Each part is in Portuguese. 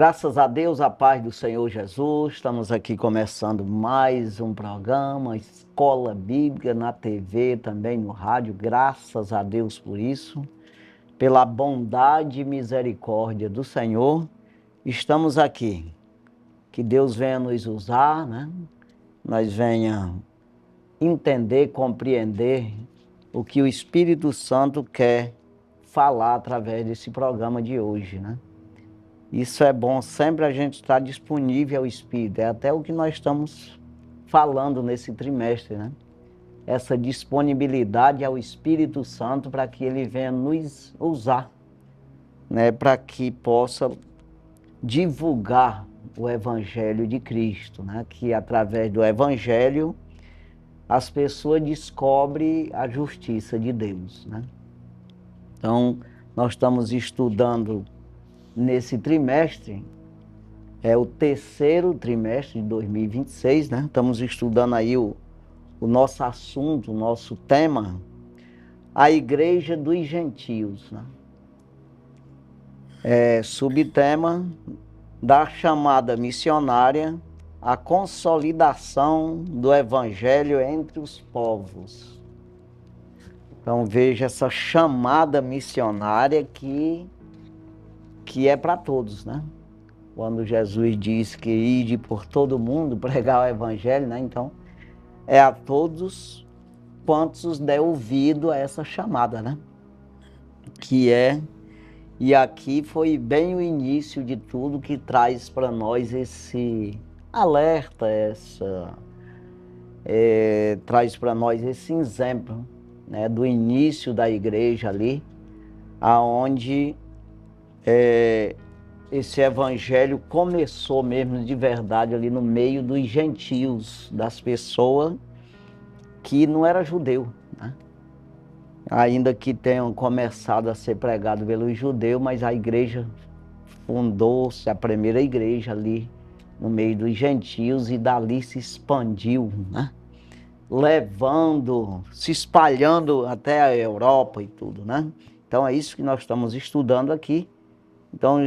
Graças a Deus, a paz do Senhor Jesus, estamos aqui começando mais um programa, Escola Bíblica na TV, também no rádio, graças a Deus por isso, pela bondade e misericórdia do Senhor, estamos aqui. Que Deus venha nos usar, né? Nós venha entender, compreender o que o Espírito Santo quer falar através desse programa de hoje, né? Isso é bom, sempre a gente estar disponível ao Espírito, é até o que nós estamos falando nesse trimestre, né? Essa disponibilidade ao Espírito Santo para que ele venha nos usar, né? Para que possa divulgar o Evangelho de Cristo, né? Que através do Evangelho as pessoas descobrem a justiça de Deus, né? Então, nós estamos estudando nesse trimestre, é o terceiro trimestre de 2026, né? Estamos estudando aí o nosso assunto, o nosso tema, a Igreja dos Gentios, né? Subtema da chamada missionária, a consolidação do Evangelho entre os povos. Então veja essa chamada missionária que é para todos, né? Quando Jesus diz que ide por todo mundo pregar o Evangelho, né? Então, é a todos quantos der ouvido a essa chamada, né? E aqui foi bem o início de tudo que traz para nós esse alerta, traz para nós esse exemplo, né? Do início da igreja ali, aonde esse evangelho começou mesmo de verdade ali no meio dos gentios, das pessoas que não eram judeu, né? Ainda que tenham começado a ser pregado pelos judeus, mas a igreja fundou-se, a primeira igreja ali no meio dos gentios, e dali se expandiu, né? Se espalhando até a Europa e tudo, né? Então é isso que nós estamos estudando aqui. Então,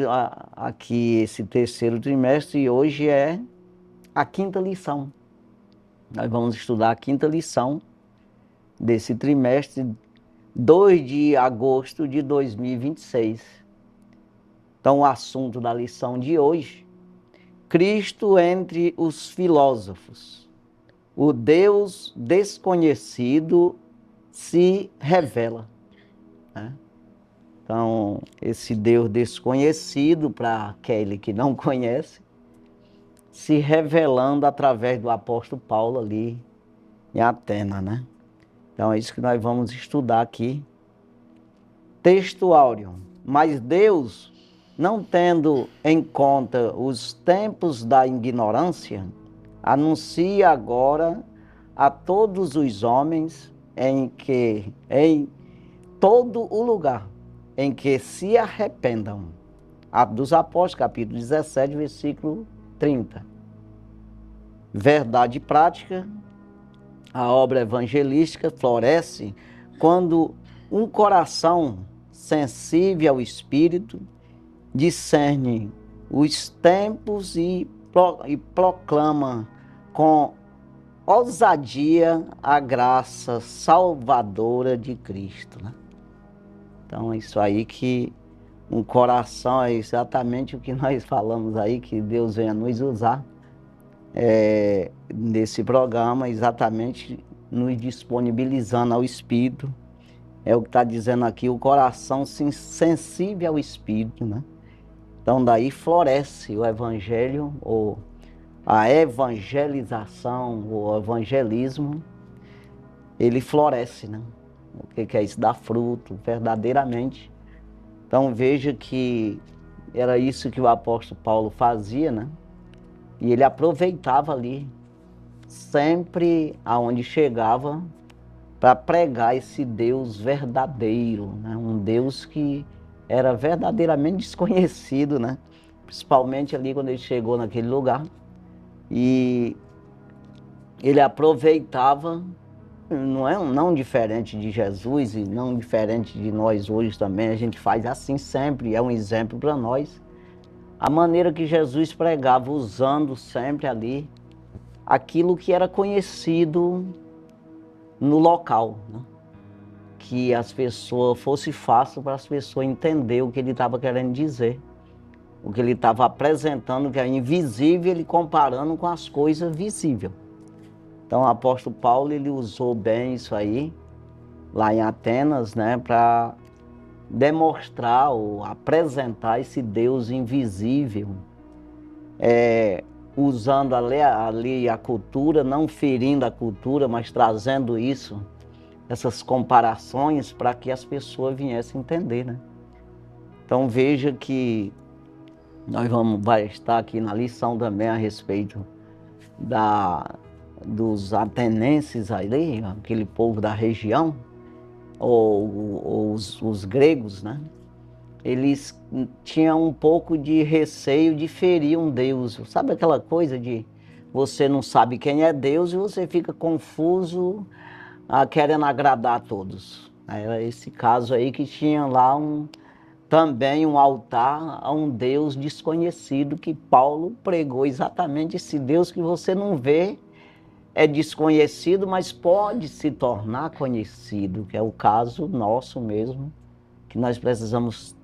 aqui esse terceiro trimestre, e hoje é a quinta lição. Nós vamos estudar a quinta lição desse trimestre, 2 de agosto de 2026. Então, o assunto da lição de hoje, Cristo entre os filósofos. O Deus desconhecido se revela, né? Então, esse Deus desconhecido para aquele que não conhece, se revelando através do apóstolo Paulo ali em Atenas, né? Então, é isso que nós vamos estudar aqui. Texto áureo. Mas Deus, não tendo em conta os tempos da ignorância, anuncia agora a todos os homens em todo o lugar em que se arrependam. Atos dos Apóstolos, capítulo 17, versículo 30. Verdade prática, a obra evangelística floresce quando um coração sensível ao Espírito discerne os tempos e proclama com ousadia a graça salvadora de Cristo, né? Então, é isso aí que um coração é exatamente o que nós falamos aí, que Deus venha nos usar nesse programa, exatamente nos disponibilizando ao Espírito. É o que está dizendo aqui, o coração sensível ao Espírito, né? Então, daí floresce o Evangelho, ou a evangelização, o evangelismo, ele floresce, né? O que é isso? Dá fruto, verdadeiramente. Então veja que era isso que o apóstolo Paulo fazia, né? E ele aproveitava ali, sempre aonde chegava, para pregar esse Deus verdadeiro, né? Um Deus que era verdadeiramente desconhecido, né? Principalmente ali quando ele chegou naquele lugar. E ele aproveitava, não diferente de Jesus e não diferente de nós hoje também, a gente faz assim sempre, é um exemplo para nós. a maneira que Jesus pregava, usando sempre ali aquilo que era conhecido no local, né? Que as pessoas fosse fácil para as pessoas entender o que ele estava querendo dizer, o que ele estava apresentando, que é invisível, ele comparando com as coisas visíveis. Então o apóstolo Paulo, ele usou bem isso aí, lá em Atenas, né, para demonstrar ou apresentar esse Deus invisível, usando ali a cultura, não ferindo a cultura, mas trazendo isso, essas comparações, para que as pessoas viessem entender, né? Então veja que vai estar aqui na lição também a respeito dos atenienses ali, aquele povo da região, ou os gregos, né? Eles tinham um pouco de receio de ferir um Deus. Sabe aquela coisa de você não sabe quem é Deus e você fica confuso, querendo agradar a todos. Era esse caso aí que tinha lá também um altar a um Deus desconhecido, que Paulo pregou exatamente esse Deus que você não vê, é desconhecido, mas pode se tornar conhecido, que é o caso nosso mesmo, que nós precisamos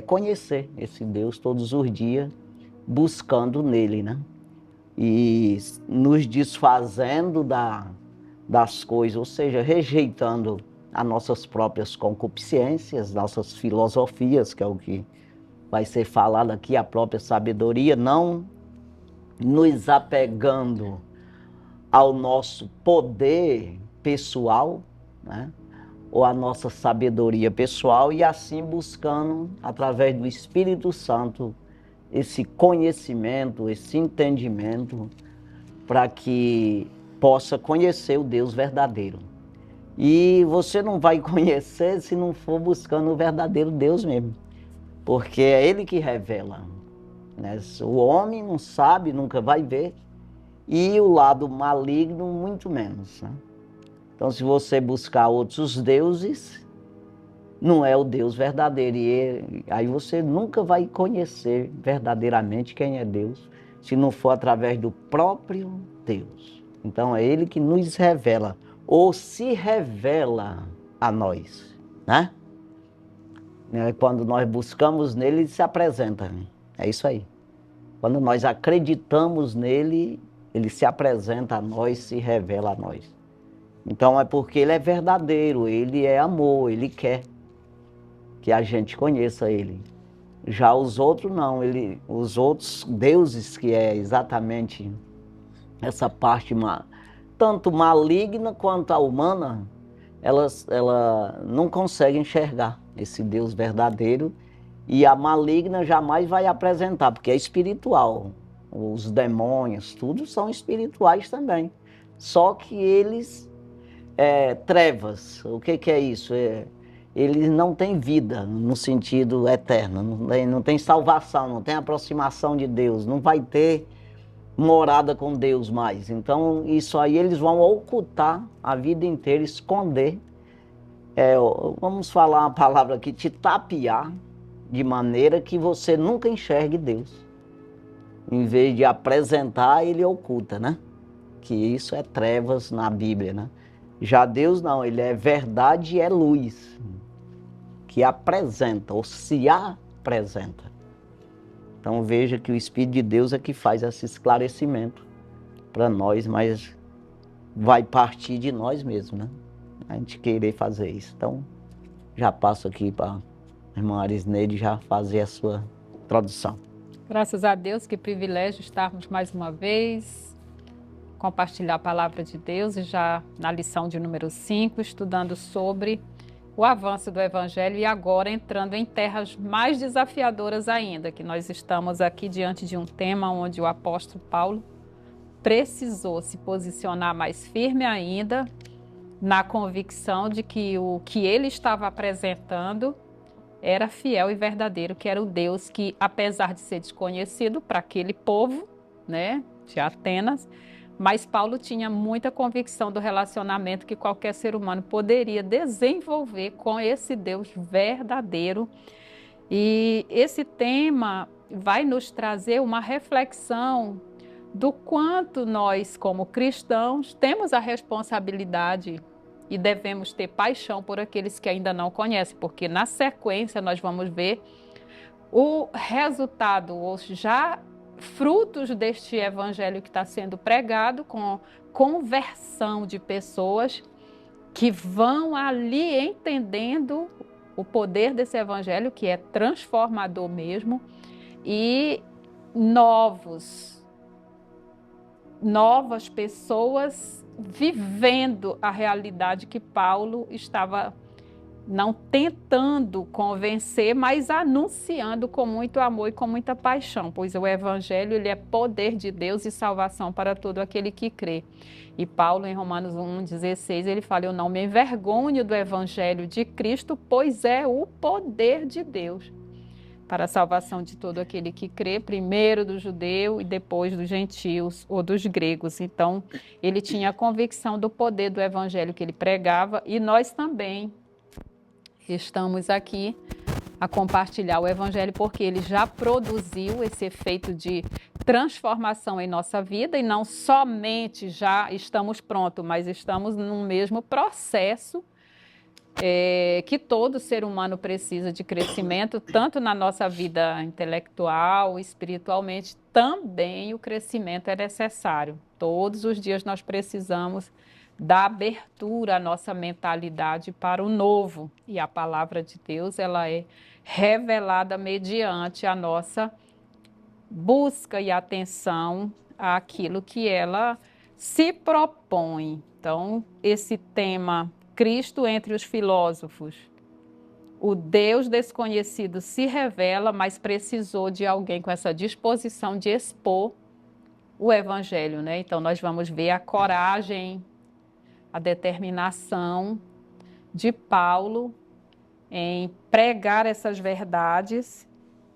conhecer esse Deus todos os dias, buscando nele, né? E nos desfazendo das coisas, ou seja, rejeitando as nossas próprias concupiscências, nossas filosofias, que é o que vai ser falado aqui, a própria sabedoria, não nos apegando ao nosso poder pessoal, né? Ou a nossa sabedoria pessoal, e assim buscando, através do Espírito Santo, esse conhecimento, esse entendimento, para que possa conhecer o Deus verdadeiro. E você não vai conhecer se não for buscando o verdadeiro Deus mesmo, porque é Ele que revela, né? O homem não sabe, nunca vai ver, e o lado maligno muito menos, né? Então, se você buscar outros deuses, não é o Deus verdadeiro. E aí você nunca vai conhecer verdadeiramente quem é Deus, se não for através do próprio Deus. Então, é Ele que nos revela, ou se revela a nós, né? Quando nós buscamos nele, Ele se apresenta. É isso aí. Quando nós acreditamos nele, Ele se apresenta a nós, se revela a nós. Então é porque Ele é verdadeiro, Ele é amor, Ele quer que a gente conheça Ele. Já os outros não, os outros deuses, que é exatamente essa parte tanto maligna quanto a humana, ela não consegue enxergar esse Deus verdadeiro, e a maligna jamais vai apresentar, porque é espiritual. Os demônios, tudo são espirituais também. Só que eles trevas. O que é isso? Eles não têm vida no sentido eterno, não tem salvação, não tem aproximação de Deus, não vai ter morada com Deus mais. Então, isso aí eles vão ocultar a vida inteira, esconder. Vamos falar uma palavra aqui, te tapear, de maneira que você nunca enxergue Deus. Em vez de apresentar, ele oculta, né? Que isso é trevas na Bíblia, né? Já Deus não, Ele é verdade e é luz, que apresenta, ou se apresenta. Então veja que o Espírito de Deus é que faz esse esclarecimento para nós, mas vai partir de nós mesmos, né? A gente querer fazer isso. Então, já passo aqui para a irmã Arisneide já fazer a sua introdução. Graças a Deus, que privilégio estarmos mais uma vez, compartilhar a palavra de Deus, e já na lição de número 5, estudando sobre o avanço do Evangelho, e agora entrando em terras mais desafiadoras ainda, que nós estamos aqui diante de um tema onde o apóstolo Paulo precisou se posicionar mais firme ainda, na convicção de que o que ele estava apresentando era fiel e verdadeiro, que era o Deus que, apesar de ser desconhecido para aquele povo, né, de Atenas, mas Paulo tinha muita convicção do relacionamento que qualquer ser humano poderia desenvolver com esse Deus verdadeiro. E esse tema vai nos trazer uma reflexão do quanto nós, como cristãos, temos a responsabilidade e devemos ter paixão por aqueles que ainda não conhecem, porque na sequência nós vamos ver o resultado, ou já frutos deste evangelho que está sendo pregado, com conversão de pessoas que vão ali entendendo o poder desse evangelho, que é transformador mesmo, e novas pessoas vivendo a realidade que Paulo estava não tentando convencer, mas anunciando com muito amor e com muita paixão, pois o evangelho ele é poder de Deus e salvação para todo aquele que crê. E Paulo, em Romanos 1,16, ele fala: eu não me envergonho do evangelho de Cristo, pois é o poder de Deus para a salvação de todo aquele que crê, primeiro do judeu e depois dos gentios ou dos gregos. Então, ele tinha a convicção do poder do evangelho que ele pregava, e nós também estamos aqui a compartilhar o evangelho porque ele já produziu esse efeito de transformação em nossa vida, e não somente já estamos prontos, mas estamos no mesmo processo que todo ser humano precisa de crescimento, tanto na nossa vida intelectual, espiritualmente, também o crescimento é necessário. Todos os dias nós precisamos dar abertura à nossa mentalidade para o novo, e a palavra de Deus ela é revelada mediante a nossa busca e atenção àquilo que ela se propõe. Então, esse tema Cristo entre os filósofos, o Deus desconhecido se revela, mas precisou de alguém com essa disposição de expor o evangelho, né? Então nós vamos ver a coragem, a determinação de Paulo em pregar essas verdades,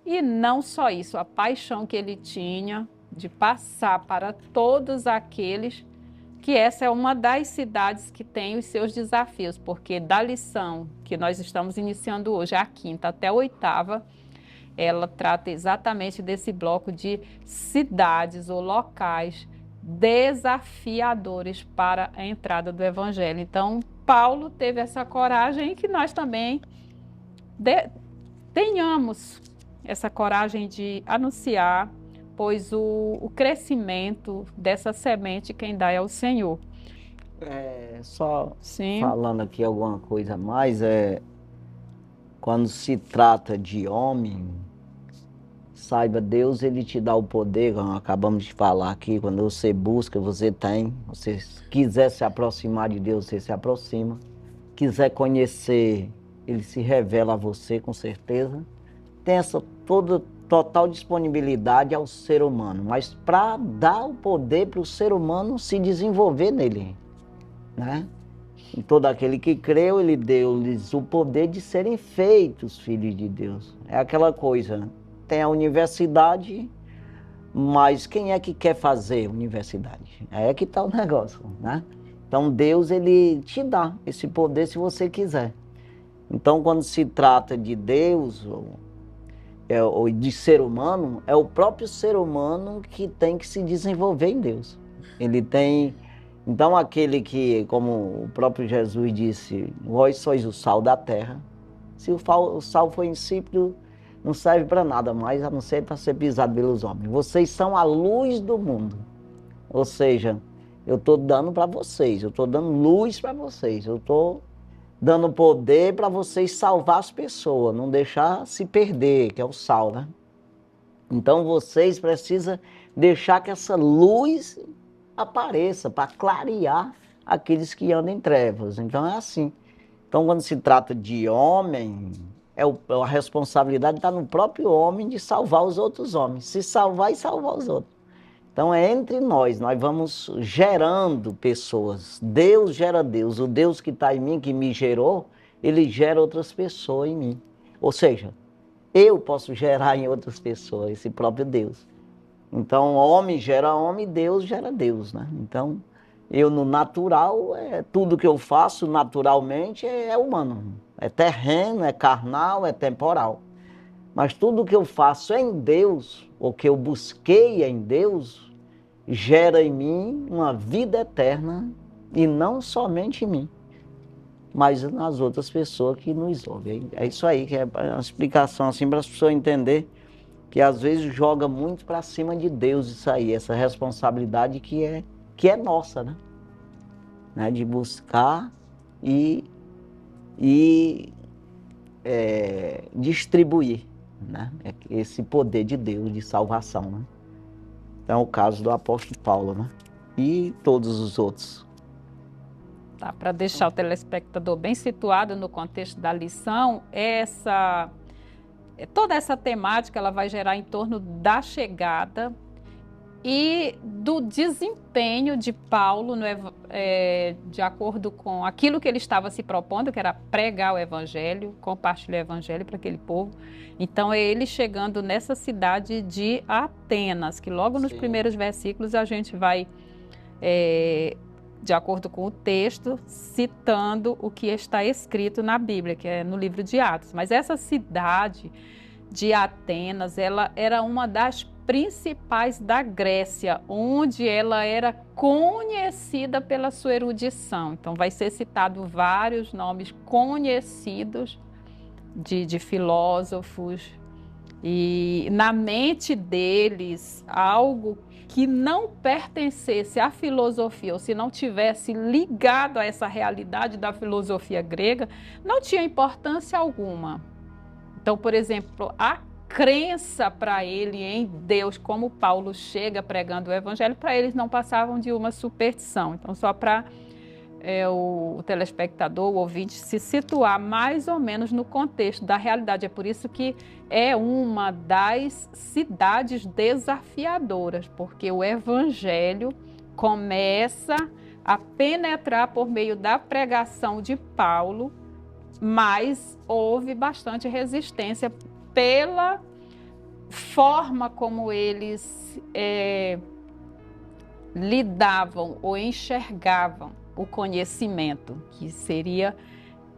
e não só isso, a paixão que ele tinha de passar para todos aqueles que essa é uma das cidades que tem os seus desafios, porque da lição que nós estamos iniciando hoje, a quinta até a oitava, ela trata exatamente desse bloco de cidades ou locais desafiadores para a entrada do evangelho. Então, Paulo teve essa coragem, e que nós também tenhamos essa coragem de anunciar, pois o crescimento dessa semente quem dá é o Senhor. Só Sim. Falando aqui alguma coisa a mais, quando se trata de homem, saiba, Deus ele te dá o poder, como acabamos de falar aqui, quando você busca, você tem. Você quiser se aproximar de Deus, você se aproxima. Quiser conhecer, ele se revela a você, com certeza. Tem essa total disponibilidade ao ser humano, mas para dar o poder para o ser humano se desenvolver nele, né? E todo aquele que creu, ele deu-lhes o poder de serem feitos filhos de Deus. É aquela coisa, tem a universidade, mas quem é que quer fazer universidade? É que está o negócio, né? Então Deus, ele te dá esse poder se você quiser. Então quando se trata de Deus, ou de ser humano, é o próprio ser humano que tem que se desenvolver em Deus. Ele tem... Então aquele que, como o próprio Jesus disse, vós sois o sal da terra. Se o sal for insípido, não serve para nada mais, a não ser para ser pisado pelos homens. Vocês são a luz do mundo. Ou seja, eu estou dando para vocês, eu estou dando luz para vocês, eu estou dando poder para vocês salvar as pessoas, não deixar se perder, que é o sal, né? Então vocês precisam deixar que essa luz apareça para clarear aqueles que andam em trevas. Então é assim. Então quando se trata de homem, a responsabilidade está no próprio homem de salvar os outros homens, se salvar e salvar os outros. Então é entre nós vamos gerando pessoas. Deus gera Deus. O Deus que está em mim, que me gerou, ele gera outras pessoas em mim. Ou seja, eu posso gerar em outras pessoas esse próprio Deus. Então homem gera homem, Deus gera Deus, né? Então eu no natural, tudo que eu faço naturalmente é humano. É terreno, é carnal, é temporal. Mas tudo que eu faço em Deus, ou que eu busquei em Deus, gera em mim uma vida eterna, e não somente em mim, mas nas outras pessoas que nos ouvem. É isso aí, que é uma explicação assim para as pessoas entenderem que às vezes joga muito para cima de Deus isso aí, essa responsabilidade que é nossa, né? De buscar e distribuir, né? Esse poder de Deus de salvação, né? Então é o caso do apóstolo Paulo, né? E todos os outros. Tá, para deixar o telespectador bem situado no contexto da lição, toda essa temática ela vai gerar em torno da chegada e do desempenho de Paulo de acordo com aquilo que ele estava se propondo, que era pregar o evangelho, compartilhar o evangelho para aquele povo. Então é ele chegando nessa cidade de Atenas, que logo nos primeiros versículos a gente vai, de acordo com o texto, citando o que está escrito na Bíblia, que é no livro de Atos. Mas essa cidade de Atenas, ela era uma das principais da Grécia, onde ela era conhecida pela sua erudição. Então vai ser citado vários nomes conhecidos de filósofos, e na mente deles, algo que não pertencesse à filosofia, ou se não tivesse ligado a essa realidade da filosofia grega, não tinha importância alguma. Então, por exemplo, a crença para ele em Deus, como Paulo chega pregando o evangelho, para eles não passavam de uma superstição. Então, só para o telespectador, o ouvinte, se situar mais ou menos no contexto da realidade. É por isso que é uma das cidades desafiadoras, porque o evangelho começa a penetrar por meio da pregação de Paulo, mas houve bastante resistência pela forma como eles lidavam ou enxergavam o conhecimento, que seria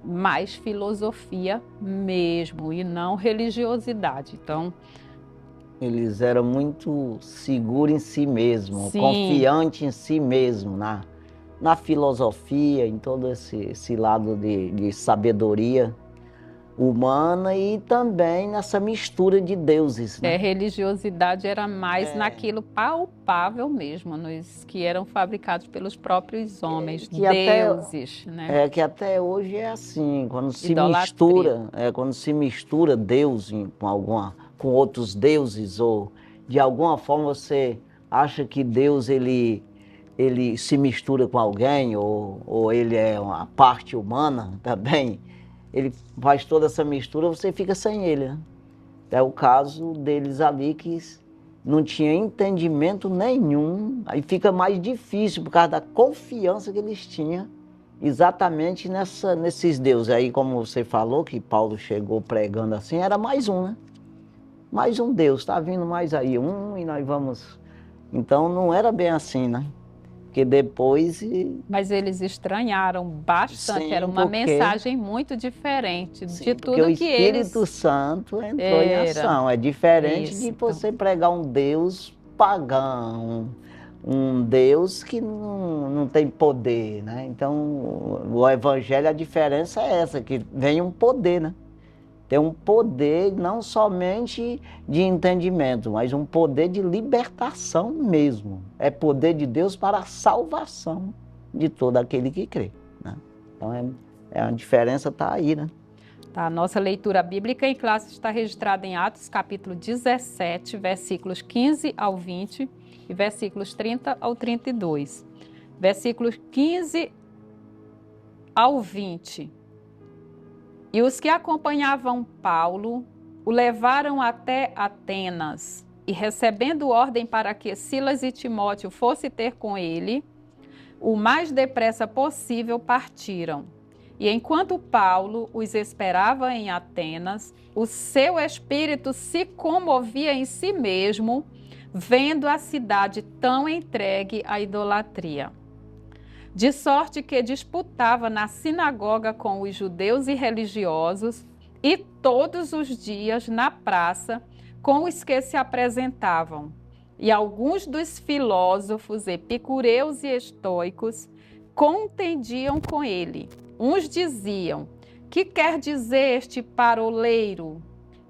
mais filosofia mesmo e não religiosidade. Então, eles eram muito seguros em si mesmos, sim, confiantes em si mesmos, na filosofia, em todo esse lado de sabedoria humana e também nessa mistura de deuses, né? Religiosidade era mais naquilo palpável mesmo, nos que eram fabricados pelos próprios homens, deuses, né? Que até hoje é assim, quando se Idolatria. quando se mistura Deus com outros deuses, ou de alguma forma você acha que Deus ele se mistura com alguém, ou ele é uma parte humana também, ele faz toda essa mistura, você fica sem ele, né? É o caso deles ali que não tinha entendimento nenhum, aí fica mais difícil por causa da confiança que eles tinham exatamente nesses deuses. Aí, como você falou, que Paulo chegou pregando assim, era mais um, né? Mais um Deus, está vindo mais aí um e nós vamos... Então não era bem assim, né? Porque depois... Mas eles estranharam bastante, Sim, era uma mensagem muito diferente de tudo porque que eles... o Espírito Santo entrou em ação. É diferente de você pregar um Deus pagão, um Deus que não tem poder, né? Então, o Evangelho, a diferença é essa, que vem um poder, né? Tem um poder não somente de entendimento, mas um poder de libertação mesmo. É poder de Deus para a salvação de todo aquele que crê, né? Então, a diferença está aí, né? Tá, a nossa leitura bíblica em classe está registrada em Atos, capítulo 17, versículos 15 ao 20 e versículos 30 ao 32. Versículos 15 ao 20. E os que acompanhavam Paulo o levaram até Atenas, e recebendo ordem para que Silas e Timóteo fossem ter com ele, o mais depressa possível partiram. E enquanto Paulo os esperava em Atenas, o seu espírito se comovia em si mesmo, vendo a cidade tão entregue à idolatria. De sorte que disputava na sinagoga com os judeus e religiosos, e todos os dias na praça com os que se apresentavam. E alguns dos filósofos epicureus e estoicos contendiam com ele. Uns diziam: que quer dizer este paroleiro?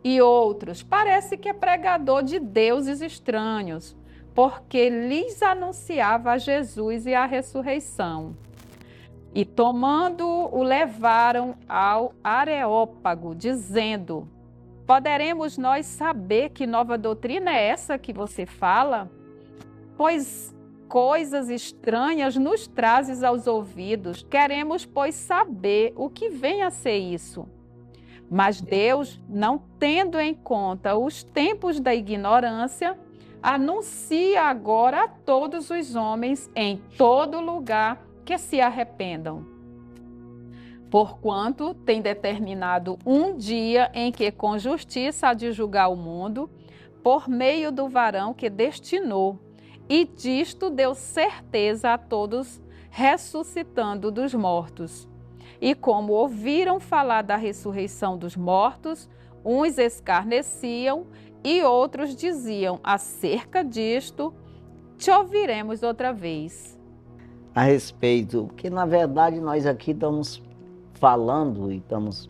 E outros: parece que é pregador de deuses estranhos, porque lhes anunciava a Jesus e a ressurreição. E tomando-o, levaram ao Areópago, dizendo: poderemos nós saber que nova doutrina é essa que você fala? Pois coisas estranhas nos trazes aos ouvidos. Queremos, pois, saber o que vem a ser isso. Mas Deus, não tendo em conta os tempos da ignorância, anuncia agora a todos os homens em todo lugar que se arrependam. Porquanto tem determinado um dia em que com justiça há de julgar o mundo, por meio do varão que destinou, e disto deu certeza a todos, ressuscitando dos mortos. E como ouviram falar da ressurreição dos mortos, uns escarneciam e outros diziam: acerca disto, te ouviremos outra vez. A respeito, que na verdade nós aqui estamos falando e estamos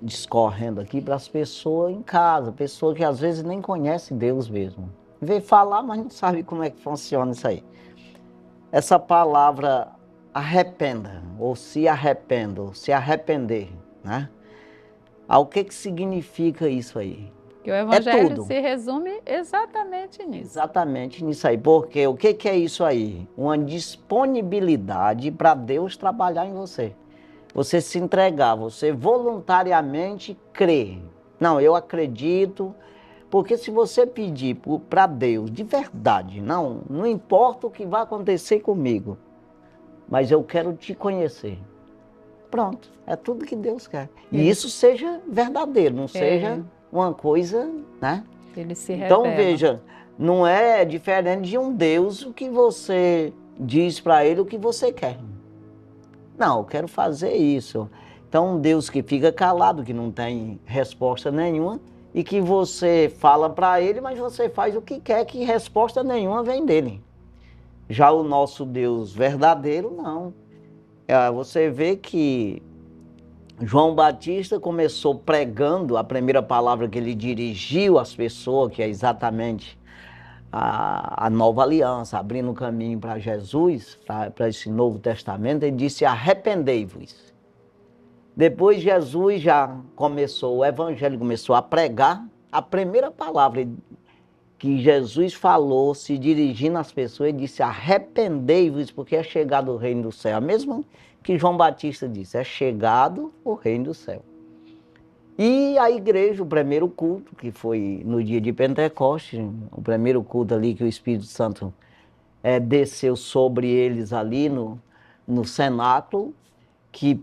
discorrendo aqui para as pessoas em casa, pessoas que às vezes nem conhecem Deus mesmo. Vê falar, mas não sabe como é que funciona isso aí. Essa palavra arrependa, ou se arrependa, ou se arrepender, né? O que significa isso aí? Que o Evangelho se resume exatamente nisso. Exatamente nisso aí. Porque o que é isso aí? Uma disponibilidade para Deus trabalhar em você. Você se entregar, você voluntariamente crer. Não, eu acredito. Porque se você pedir para Deus de verdade, não importa o que vai acontecer comigo, mas eu quero te conhecer. Pronto, é tudo que Deus quer. E isso seja verdadeiro, não seja uma coisa, né? Ele se revela. Então veja, não é diferente de um Deus o que você diz para ele o que você quer. Não, eu quero fazer isso. Então um Deus que fica calado, que não tem resposta nenhuma, e que você fala para ele, mas você faz o que quer, que resposta nenhuma vem dele. Já o nosso Deus verdadeiro, não. Você vê que João Batista começou pregando a primeira palavra que ele dirigiu às pessoas, que é exatamente a nova aliança, abrindo o caminho para Jesus, para esse Novo Testamento. Ele disse: arrependei-vos. Depois Jesus já começou, o Evangelho começou a pregar. A primeira palavra que Jesus falou, se dirigindo às pessoas, ele disse: arrependei-vos, porque é chegado o reino do céu. A mesma que João Batista disse: é chegado o reino do céu. E a igreja, o primeiro culto, que foi no dia de Pentecostes, o primeiro culto ali que o Espírito Santo desceu sobre eles ali no cenáculo, que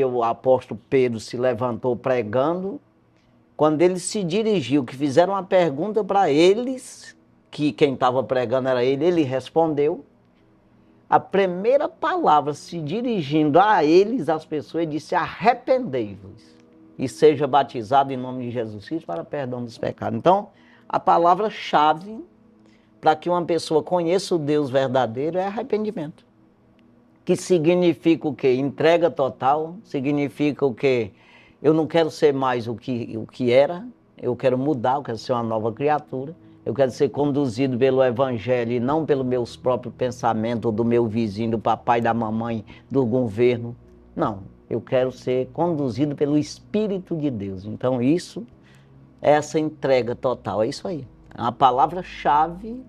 o apóstolo Pedro se levantou pregando. Quando ele se dirigiu, que fizeram uma pergunta para eles, que quem estava pregando era ele respondeu. A primeira palavra se dirigindo a eles, as pessoas, ele disse: arrependei-vos e seja batizado em nome de Jesus Cristo para perdão dos pecados. Então, a palavra-chave para que uma pessoa conheça o Deus verdadeiro é arrependimento. Que significa o quê? Entrega total, significa o quê? Eu não quero ser mais o que era, eu quero mudar, eu quero ser uma nova criatura, eu quero ser conduzido pelo Evangelho e não pelos meus próprios pensamentos, ou do meu vizinho, do papai, da mamãe, do governo. Não, eu quero ser conduzido pelo Espírito de Deus. Então isso, essa entrega total, é isso aí. É uma palavra-chave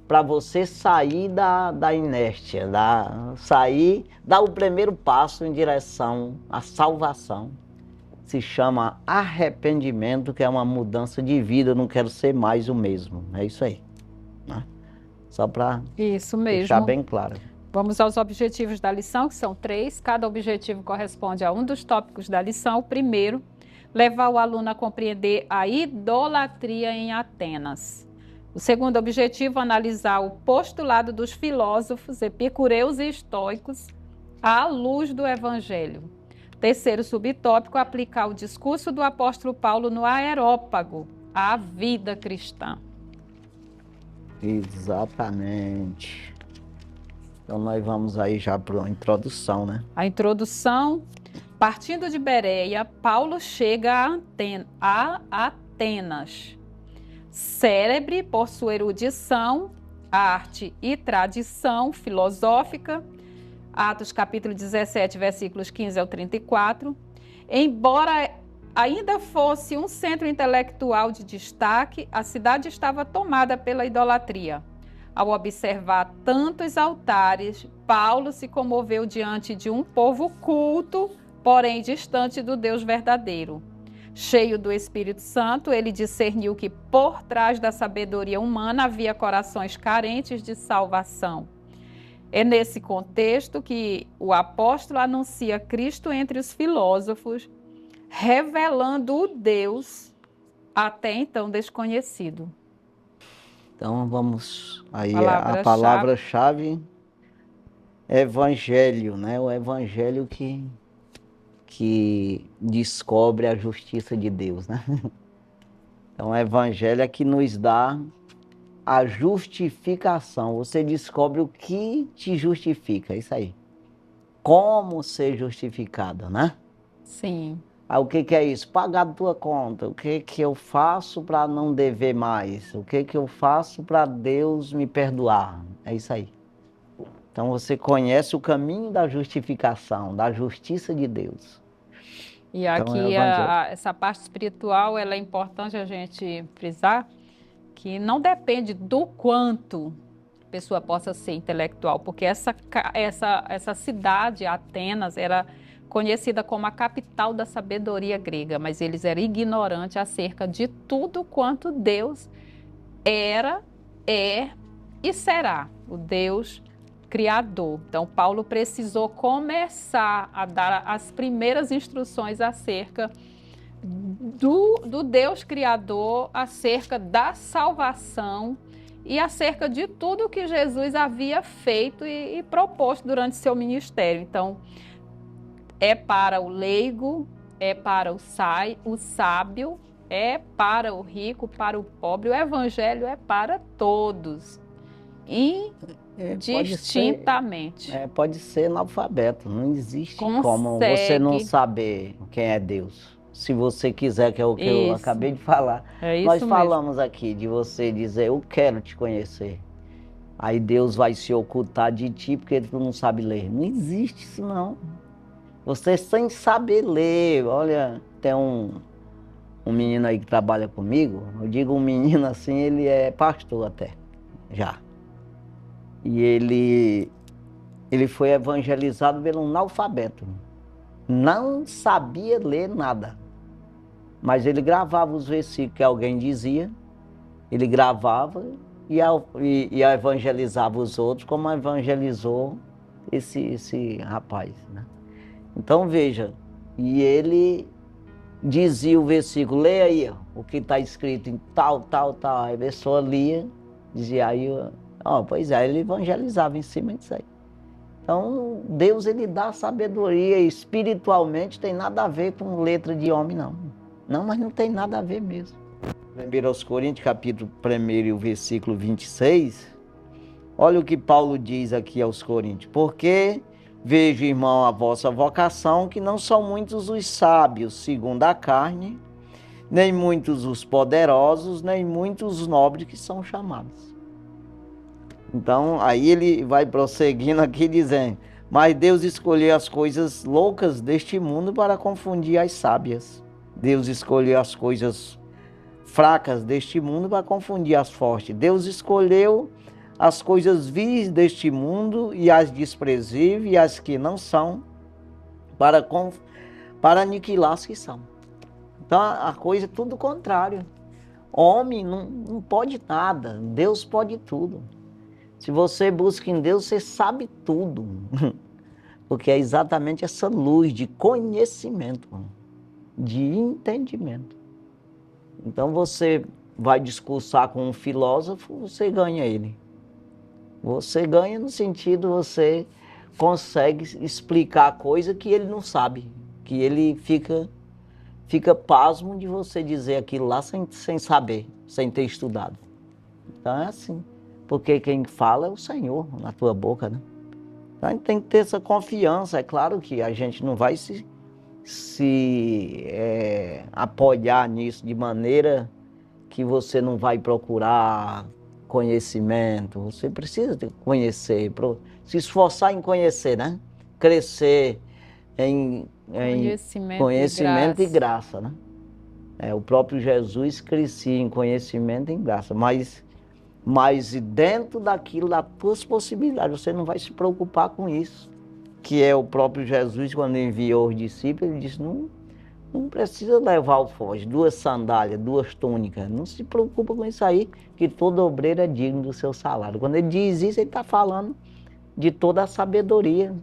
para você sair da inércia, dar o primeiro passo em direção à salvação. Se chama arrependimento, que é uma mudança de vida. Eu não quero ser mais o mesmo. É isso aí, né? Só para deixar bem claro. Vamos aos objetivos da lição, que são 3. Cada objetivo corresponde a um dos tópicos da lição. O primeiro, levar o aluno a compreender a idolatria em Atenas. O segundo objetivo, analisar o postulado dos filósofos epicureus e estoicos à luz do Evangelho. Terceiro subtópico, aplicar o discurso do apóstolo Paulo no Areópago, a vida cristã. Exatamente. Então nós vamos aí já para a introdução, né? A introdução, partindo de Bereia, Paulo chega a Atenas. Célebre por sua erudição, arte e tradição filosófica, Atos capítulo 17, versículos 15 ao 34, embora ainda fosse um centro intelectual de destaque, a cidade estava tomada pela idolatria. Ao observar tantos altares, Paulo se comoveu diante de um povo culto, porém distante do Deus verdadeiro. Cheio do Espírito Santo, ele discerniu que por trás da sabedoria humana havia corações carentes de salvação. É nesse contexto que o apóstolo anuncia Cristo entre os filósofos, revelando o Deus até então desconhecido. Então vamos aí a palavra-chave, evangelho, né? O evangelho que descobre a justiça de Deus, né? Então o evangelho é que nos dá a justificação. Você descobre o que te justifica, é isso aí. Como ser justificado, né? Sim. Aí o que é isso? Pagar a tua conta. O que eu faço para não dever mais? O que eu faço para Deus me perdoar? É isso aí. Então você conhece o caminho da justificação, da justiça de Deus. E aqui então, essa parte espiritual, ela é importante a gente frisar, que não depende do quanto a pessoa possa ser intelectual, porque essa cidade, Atenas, era conhecida como a capital da sabedoria grega, mas eles eram ignorantes acerca de tudo quanto Deus era, é e será, o Deus Criador. Então, Paulo precisou começar a dar as primeiras instruções acerca do Deus Criador, acerca da salvação e acerca de tudo que Jesus havia feito e proposto durante seu ministério. Então, é para o leigo, é para o sábio, é para o rico, para o pobre. O evangelho é para todos, indistintamente. Pode ser analfabeto, não existe como você não saber quem é Deus. Se você quiser, que é o que eu acabei de falar. Nós falamos aqui de você dizer, eu quero te conhecer. Aí Deus vai se ocultar de ti porque tu não sabe ler. Não existe isso não. Você sem saber ler. Olha, tem um menino aí que trabalha comigo. Eu digo um menino assim, ele é pastor até, já. E ele foi evangelizado pelo um analfabeto. Não sabia ler nada. Mas ele gravava os versículos que alguém dizia, ele gravava e evangelizava os outros, como evangelizou esse rapaz, né? Então veja, e ele dizia o versículo, leia aí o que está escrito em tal. Aí a pessoa lia, dizia aí, pois é, ele evangelizava em cima disso aí. Então Deus, ele dá sabedoria, espiritualmente tem nada a ver com letra de homem não. Não, mas não tem nada a ver mesmo. 1 aos Coríntios, capítulo 1 e o versículo 26, olha o que Paulo diz aqui aos Coríntios. Porque vejo, irmão, a vossa vocação, que não são muitos os sábios segundo a carne, nem muitos os poderosos, nem muitos os nobres que são chamados. Então, aí ele vai prosseguindo aqui dizendo, mas Deus escolheu as coisas loucas deste mundo para confundir as sábias. Deus escolheu as coisas fracas deste mundo para confundir as fortes. Deus escolheu as coisas vis deste mundo e as desprezíveis e as que não são para aniquilar as que são. Então a coisa é tudo contrário. Homem não pode nada, Deus pode tudo. Se você busca em Deus, você sabe tudo. Porque é exatamente essa luz de conhecimento, de entendimento. Então você vai discursar com um filósofo, você ganha ele. Você ganha no sentido, você consegue explicar coisa que ele não sabe, que ele fica pasmo de você dizer aquilo lá sem saber, sem ter estudado. Então é assim, porque quem fala é o Senhor na tua boca, né? Então a gente tem que ter essa confiança. É claro que a gente não vai se apoiar nisso de maneira que você não vai procurar conhecimento. Você precisa conhecer, se esforçar em conhecer, né? Crescer em conhecimento e graça, né? O próprio Jesus crescia em conhecimento e em graça, mas dentro daquilo, das tuas possibilidades, você não vai se preocupar com isso, que é o próprio Jesus, quando enviou os discípulos, ele disse, não precisa levar alforje, 2 sandálias, 2 túnicas, não se preocupa com isso aí, que todo obreiro é digno do seu salário. Quando ele diz isso, ele está falando de toda a sabedoria.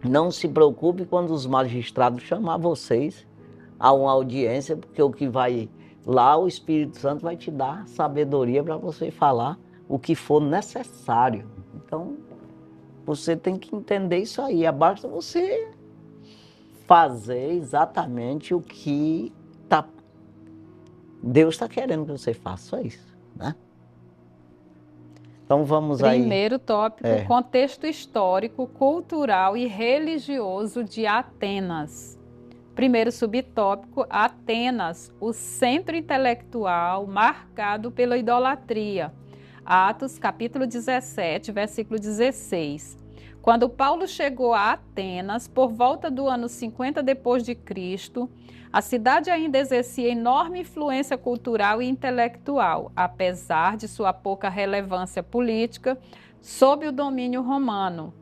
Não se preocupe quando os magistrados chamar vocês a uma audiência, porque o que vai lá, o Espírito Santo vai te dar sabedoria para você falar o que for necessário. Então, você tem que entender isso aí. Basta você fazer exatamente o que Deus está querendo que você faça, só isso, né? Então vamos aí. Primeiro tópico, contexto histórico, cultural e religioso de Atenas. Primeiro subtópico, Atenas, o centro intelectual marcado pela idolatria. Atos, capítulo 17, versículo 16. Quando Paulo chegou a Atenas, por volta do ano 50 depois de Cristo, a cidade ainda exercia enorme influência cultural e intelectual, apesar de sua pouca relevância política, sob o domínio romano.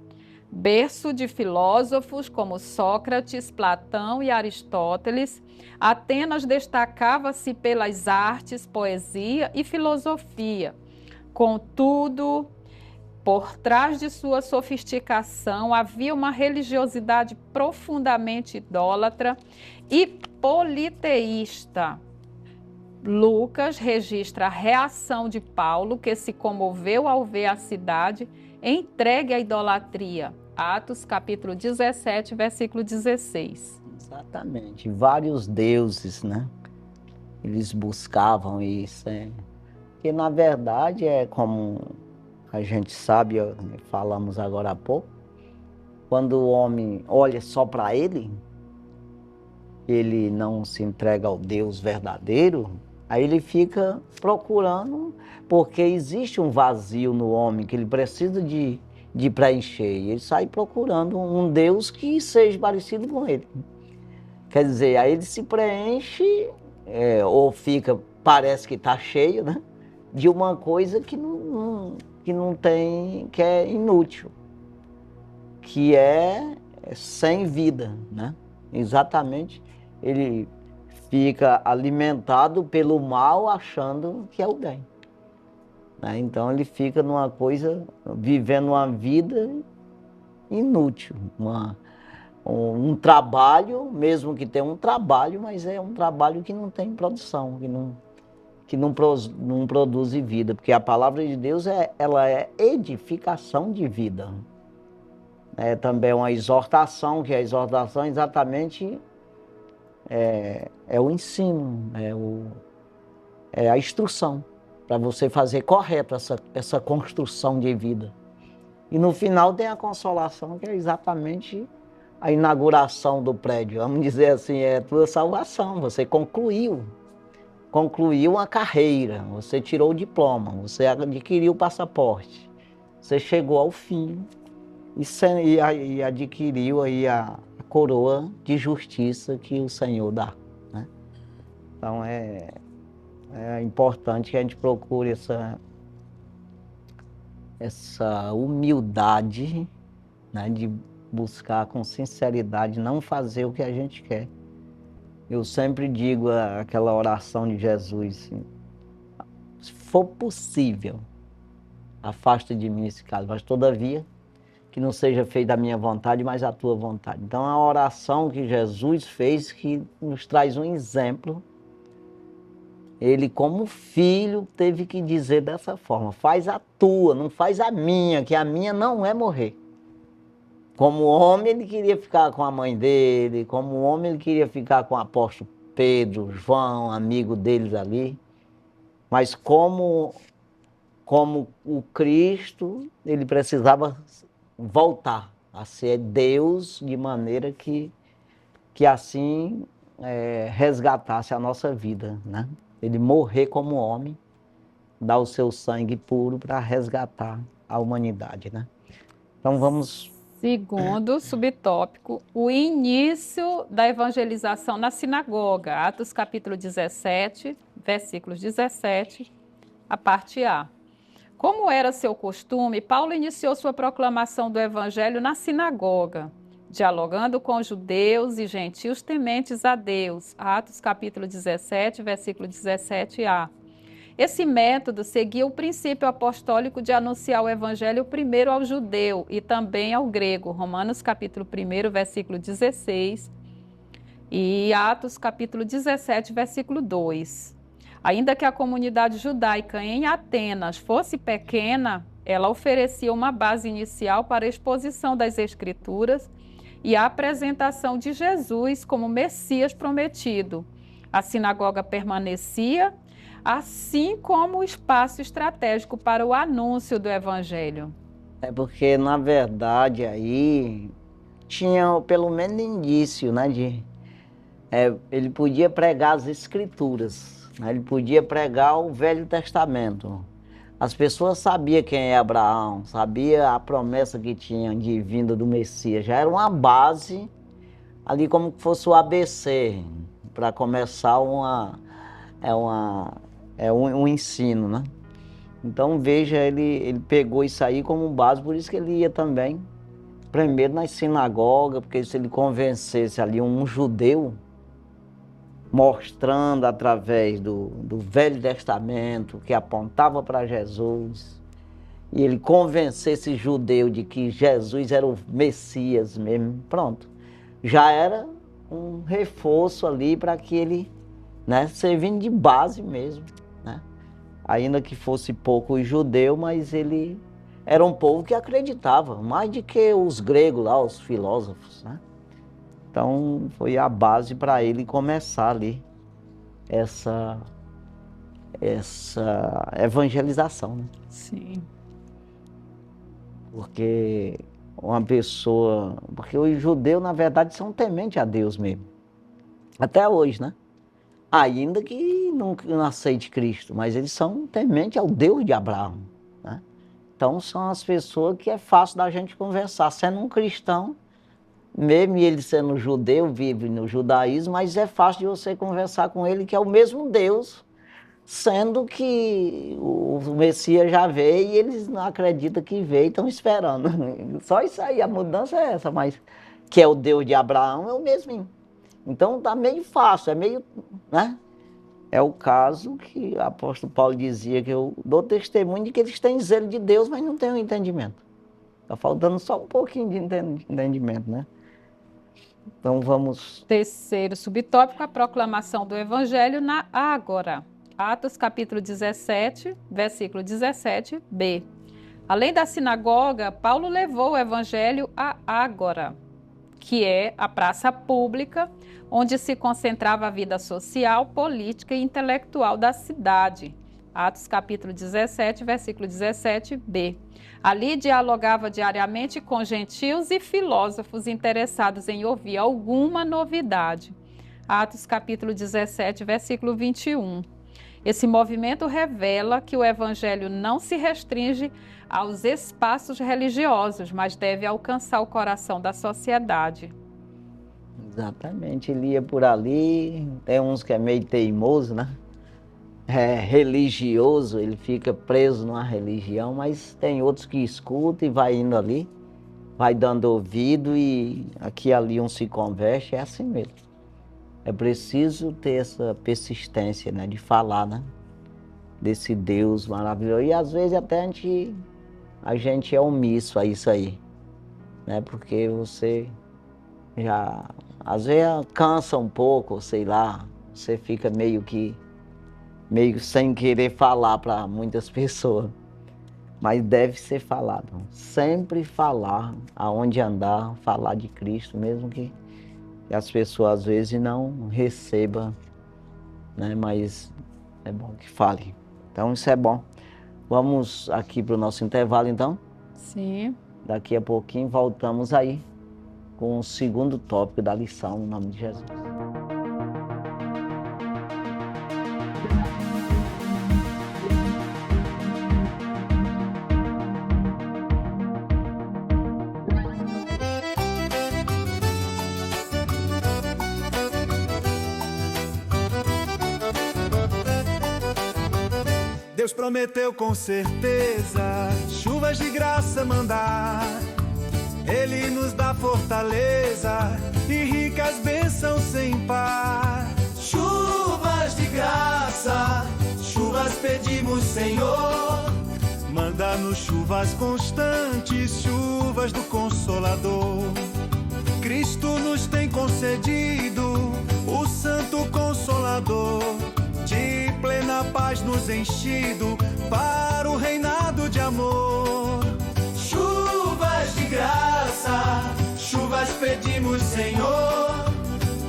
Berço de filósofos como Sócrates, Platão e Aristóteles, Atenas destacava-se pelas artes, poesia e filosofia. Contudo, por trás de sua sofisticação havia uma religiosidade profundamente idólatra e politeísta. Lucas registra a reação de Paulo, que se comoveu ao ver a cidade entregue à idolatria. Atos, capítulo 17, versículo 16. Exatamente. Vários deuses, né? Eles buscavam isso. Que, na verdade, é como a gente sabe, falamos agora há pouco, quando o homem olha só para ele não se entrega ao Deus verdadeiro, aí ele fica procurando, porque existe um vazio no homem que ele precisa de preencher. E ele sai procurando um Deus que seja parecido com ele. Quer dizer, aí ele se preenche, ou parece que está cheio, né? De uma coisa que não tem, que é inútil, que é sem vida, né? Exatamente. Ele fica alimentado pelo mal achando que é o bem, né? Então ele fica numa coisa, vivendo uma vida inútil, um trabalho, mesmo que tenha um trabalho, mas é um trabalho que não tem produção, que não produz vida, porque a palavra de Deus ela é edificação de vida. É também uma exortação, que a exortação exatamente é o ensino, é a instrução, para você fazer correto essa construção de vida. E no final tem a consolação, que é exatamente a inauguração do prédio. Vamos dizer assim, é a tua salvação, você concluiu uma carreira, você tirou o diploma, você adquiriu o passaporte, você chegou ao fim e adquiriu aí a coroa de justiça que o Senhor dá, né? Então é importante que a gente procure essa humildade, né, de buscar com sinceridade, não fazer o que a gente quer. Eu sempre digo aquela oração de Jesus, assim, se for possível, afasta de mim esse caso, mas todavia que não seja feita a minha vontade, mas a tua vontade. Então a oração que Jesus fez, que nos traz um exemplo, ele como filho teve que dizer dessa forma, faz a tua, não faz a minha, que a minha não é morrer. como homem, ele queria ficar com a mãe dele, como homem, ele queria ficar com o apóstolo Pedro, João, amigo deles ali. Mas como o Cristo, ele precisava voltar a ser Deus de maneira que assim resgatasse a nossa vida, né? Ele morrer como homem, dar o seu sangue puro para resgatar a humanidade, né? Então vamos... Segundo subtópico, o início da evangelização na sinagoga, Atos capítulo 17, versículos 17, a parte A. Como era seu costume, Paulo iniciou sua proclamação do evangelho na sinagoga, dialogando com judeus e gentios tementes a Deus, Atos capítulo 17, versículo 17a. Esse método seguia o princípio apostólico de anunciar o evangelho primeiro ao judeu e também ao grego, Romanos capítulo 1, versículo 16 e Atos capítulo 17, versículo 2. Ainda que a comunidade judaica em Atenas fosse pequena, ela oferecia uma base inicial para a exposição das Escrituras e a apresentação de Jesus como Messias prometido. A sinagoga permanecia, assim como o espaço estratégico para o anúncio do Evangelho. É porque, na verdade, aí tinha pelo menos indício, né, ele podia pregar as Escrituras, né, ele podia pregar o Velho Testamento. As pessoas sabiam quem é Abraão, sabia a promessa que tinha de vinda do Messias. Já era uma base, ali como que fosse o ABC, para começar um ensino, né? Então veja, ele pegou isso aí como base, por isso que ele ia também, primeiro nas sinagogas, porque se ele convencesse ali um judeu, mostrando através do Velho Testamento, que apontava para Jesus, e ele convencesse judeu de que Jesus era o Messias mesmo, pronto. Já era um reforço ali para que ele, né, servindo de base mesmo, né? Ainda que fosse pouco judeu, mas ele era um povo que acreditava, mais do que os gregos lá, os filósofos, né? Então foi a base para ele começar ali essa evangelização, né? Sim. Porque porque os judeus, na verdade, são tementes a Deus mesmo. Até hoje, né? Ainda que não aceite Cristo, mas eles são tementes ao Deus de Abraão, né? Então são as pessoas que é fácil da gente conversar. Sendo um cristão, mesmo ele sendo judeu, vive no judaísmo, mas é fácil de você conversar com ele, que é o mesmo Deus, sendo que o Messias já veio e eles não acreditam que veio e estão esperando. Só isso aí, a mudança é essa, mas que é o Deus de Abraão é o mesmo. Então tá meio fácil, é meio, né? É o caso que o apóstolo Paulo dizia, que eu dou testemunho de que eles têm zelo de Deus, mas não têm o entendimento. Está faltando só um pouquinho de entendimento, né? Então vamos... Terceiro subtópico, a proclamação do Evangelho na Ágora. Atos capítulo 17, versículo 17b. Além da sinagoga, Paulo levou o Evangelho à Ágora, que é a praça pública onde se concentrava a vida social, política e intelectual da cidade. Atos capítulo 17, versículo 17b. Ali dialogava diariamente com gentios e filósofos interessados em ouvir alguma novidade. Atos capítulo 17, versículo 21. Esse movimento revela que o evangelho não se restringe aos espaços religiosos, mas deve alcançar o coração da sociedade. Exatamente, ele ia por ali, tem uns que é meio teimoso, né? É religioso, ele fica preso numa religião, mas tem outros que escutam e vai indo ali, vai dando ouvido e aqui e ali um se converte, é assim mesmo. É preciso ter essa persistência, né, de falar, né, desse Deus maravilhoso. E às vezes até a gente é omisso a isso aí, né, porque você já, às vezes cansa um pouco, sei lá, você fica meio sem querer falar para muitas pessoas. mas deve ser falado. Sempre falar, aonde andar, falar de Cristo, mesmo que as pessoas às vezes não recebam, né? Mas é bom que fale. Então isso é bom. Vamos aqui para o nosso intervalo então. Sim. Daqui a pouquinho voltamos aí com o segundo tópico da lição, em nome de Jesus. Deus prometeu com certeza chuvas de graça mandar. Ele nos dá fortaleza e ricas bênçãos sem par. Chuvas de graça, chuvas pedimos, Senhor. Manda-nos chuvas constantes, chuvas do Consolador. Cristo nos tem concedido o Santo Consolador, de plena paz nos enchido para o reinado de amor. Chuvas de graça, chuvas pedimos, Senhor.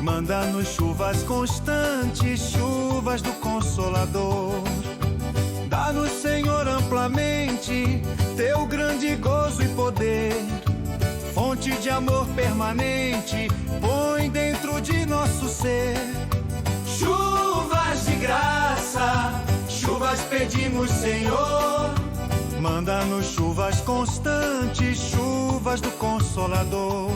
Manda-nos chuvas constantes, chuvas do Consolador. Dá-nos, Senhor, amplamente teu grande gozo e poder. Fonte de amor permanente, põe dentro de nosso ser. Chuvas de graça, chuvas pedimos, Senhor. Manda-nos chuvas constantes, chuvas do Consolador.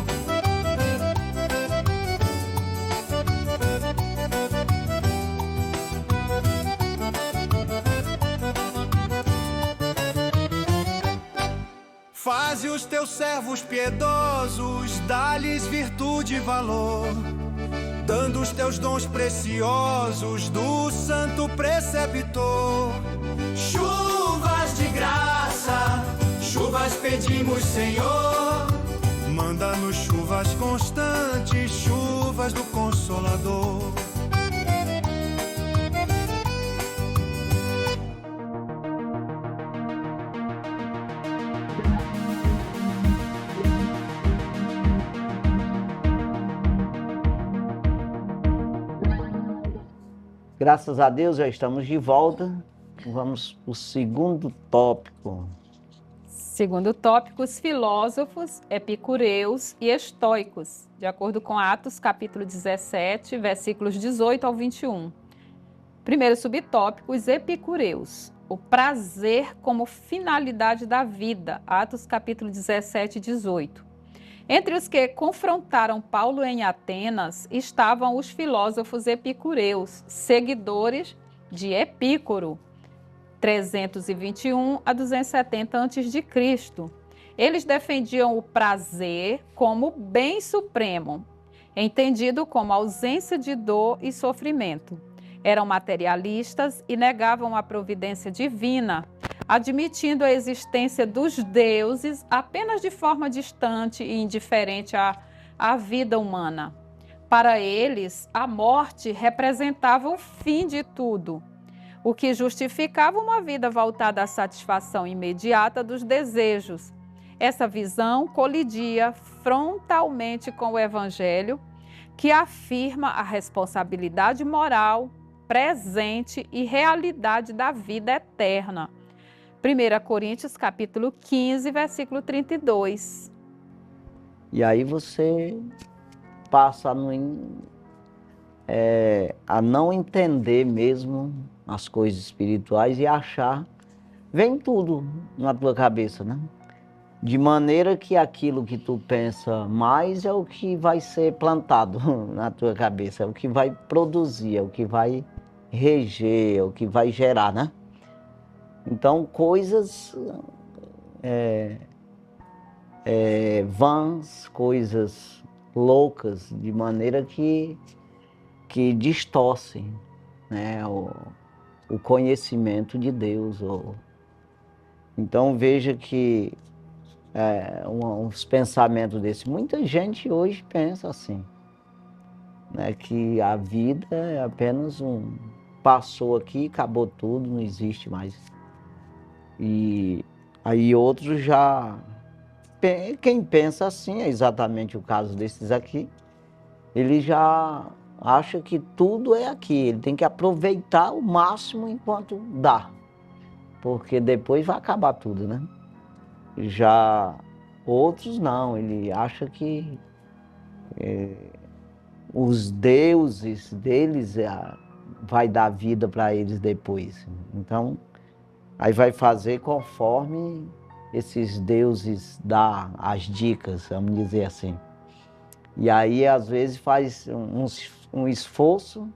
Faze os teus servos piedosos, dá-lhes virtude e valor, dando os teus dons preciosos do Santo Preceptor. Chuvas de graça, chuvas pedimos, Senhor. Manda-nos chuvas constantes, chuvas do Consolador. Graças a Deus, já estamos de volta. Vamos para o segundo tópico. Segundo tópico, os filósofos, epicureus e estoicos, de acordo com Atos, capítulo 17, versículos 18 ao 21. Primeiro subtópico, os epicureus, o prazer como finalidade da vida, Atos, capítulo 17 e 18. Entre os que confrontaram Paulo em Atenas estavam os filósofos epicureus, seguidores de Epícoro, 321 a 270 a.C. Eles defendiam o prazer como bem supremo, entendido como ausência de dor e sofrimento. Eram materialistas e negavam a providência divina, admitindo a existência dos deuses apenas de forma distante e indiferente à vida humana. Para eles, a morte representava o fim de tudo, o que justificava uma vida voltada à satisfação imediata dos desejos. Essa visão colidia frontalmente com o Evangelho, que afirma a responsabilidade moral, presente e realidade da vida eterna. 1 Coríntios, capítulo 15, versículo 32. E aí você passa a não entender mesmo as coisas espirituais e achar, vem tudo na tua cabeça, né? De maneira que aquilo que tu pensa mais é o que vai ser plantado na tua cabeça, é o que vai produzir, é o que vai reger, é o que vai gerar, né? Então, coisas vãs, coisas loucas, de maneira que distorcem, né, o conhecimento de Deus. Então, veja que uns pensamentos desses, muita gente hoje pensa assim, né, que a vida é apenas passou aqui, acabou tudo, não existe mais. E Aí outros já... Quem pensa assim, é exatamente o caso desses aqui, ele já acha que tudo é aqui, ele tem que aproveitar o máximo enquanto dá, porque depois vai acabar tudo, né? Já outros não, ele acha que os deuses deles vai dar vida para eles depois. Então, aí vai fazer conforme esses deuses dão as dicas, vamos dizer assim. E aí, às vezes, faz um esforço,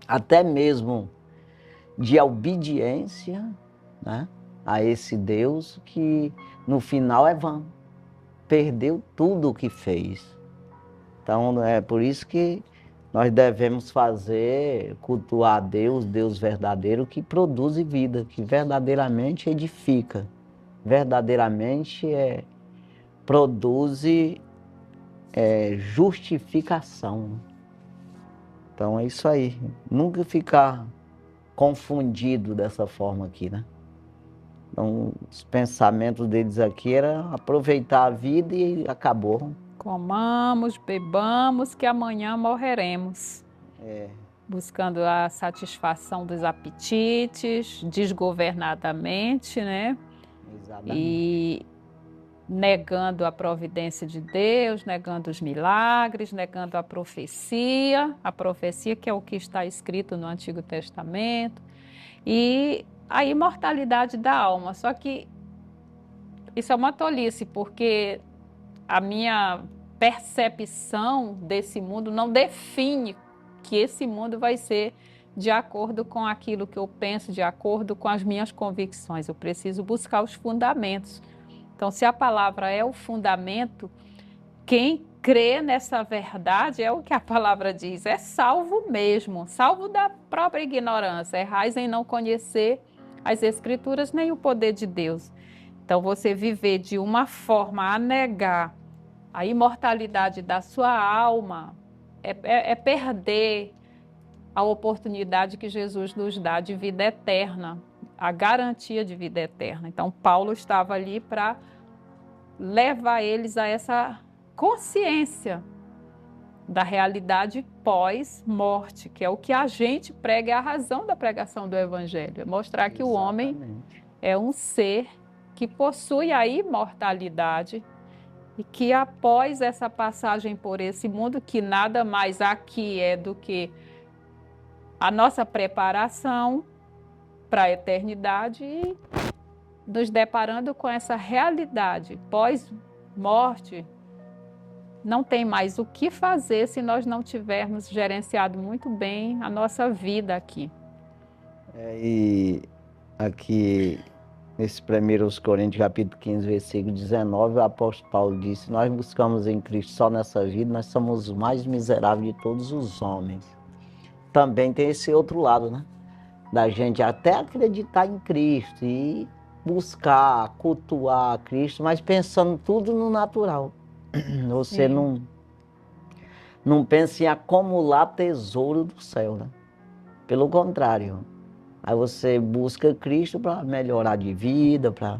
até mesmo de obediência, né, a esse Deus, que no final é vão. Perdeu tudo o que fez. Então, é por isso que nós devemos cultuar a Deus, Deus verdadeiro, que produz vida, que verdadeiramente edifica, verdadeiramente produz justificação. Então é isso aí. Nunca ficar confundido dessa forma aqui, né? Então, os pensamentos deles aqui era aproveitar a vida e acabou. Comamos, bebamos, que amanhã morreremos. Buscando a satisfação dos apetites, desgovernadamente, né? Exatamente. E negando a providência de Deus, negando os milagres, negando a profecia que é o que está escrito no Antigo Testamento, e a imortalidade da alma. Só que isso é uma tolice, porque a minha percepção desse mundo não define que esse mundo vai ser de acordo com aquilo que eu penso, de acordo com as minhas convicções. Eu preciso buscar os fundamentos. Então, se a palavra é o fundamento, quem crê nessa verdade é o que a palavra diz, é salvo mesmo, salvo da própria ignorância, errais em não conhecer as Escrituras nem o poder de Deus. Então, você viver de uma forma a negar a imortalidade da sua alma é perder a oportunidade que Jesus nos dá de vida eterna, a garantia de vida eterna. Então, Paulo estava ali para levar eles a essa consciência da realidade pós-morte, que é o que a gente prega, é a razão da pregação do Evangelho, é mostrar que o homem é um ser que possui a imortalidade e que após essa passagem por esse mundo, que nada mais aqui é do que a nossa preparação para a eternidade, e nos deparando com essa realidade pós-morte, não tem mais o que fazer se nós não tivermos gerenciado muito bem a nossa vida aqui. E aqui, nesse 1 Coríntios, capítulo 15, versículo 19, o apóstolo Paulo disse: nós buscamos em Cristo só nessa vida, nós somos os mais miseráveis de todos os homens. Também tem esse outro lado, né? Da gente até acreditar em Cristo e buscar, cultuar Cristo, mas pensando tudo no natural. Você não pensa em acumular tesouro do céu, né? Pelo contrário. Aí você busca Cristo para melhorar de vida, para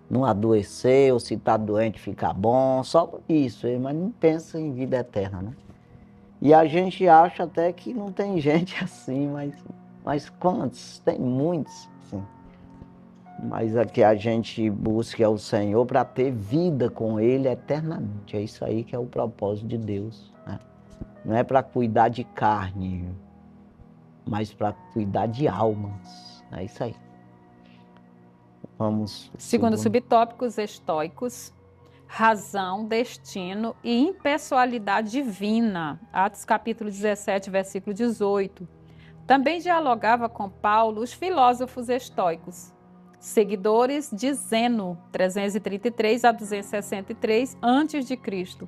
não adoecer, ou se está doente ficar bom, só isso, mas não pensa em vida eterna, né? E a gente acha até que não tem gente assim, mas quantos? Tem muitos, sim. Mas aqui a gente busca o Senhor para ter vida com Ele eternamente. É isso aí que é o propósito de Deus, né? Não é para cuidar de carne, mas para cuidar de almas. É isso aí. Vamos. Segundo subtópicos estoicos, razão, destino e impessoalidade divina. Atos capítulo 17, versículo 18. Também dialogava com Paulo os filósofos estoicos, seguidores de Zeno, 333 a 263 a.C.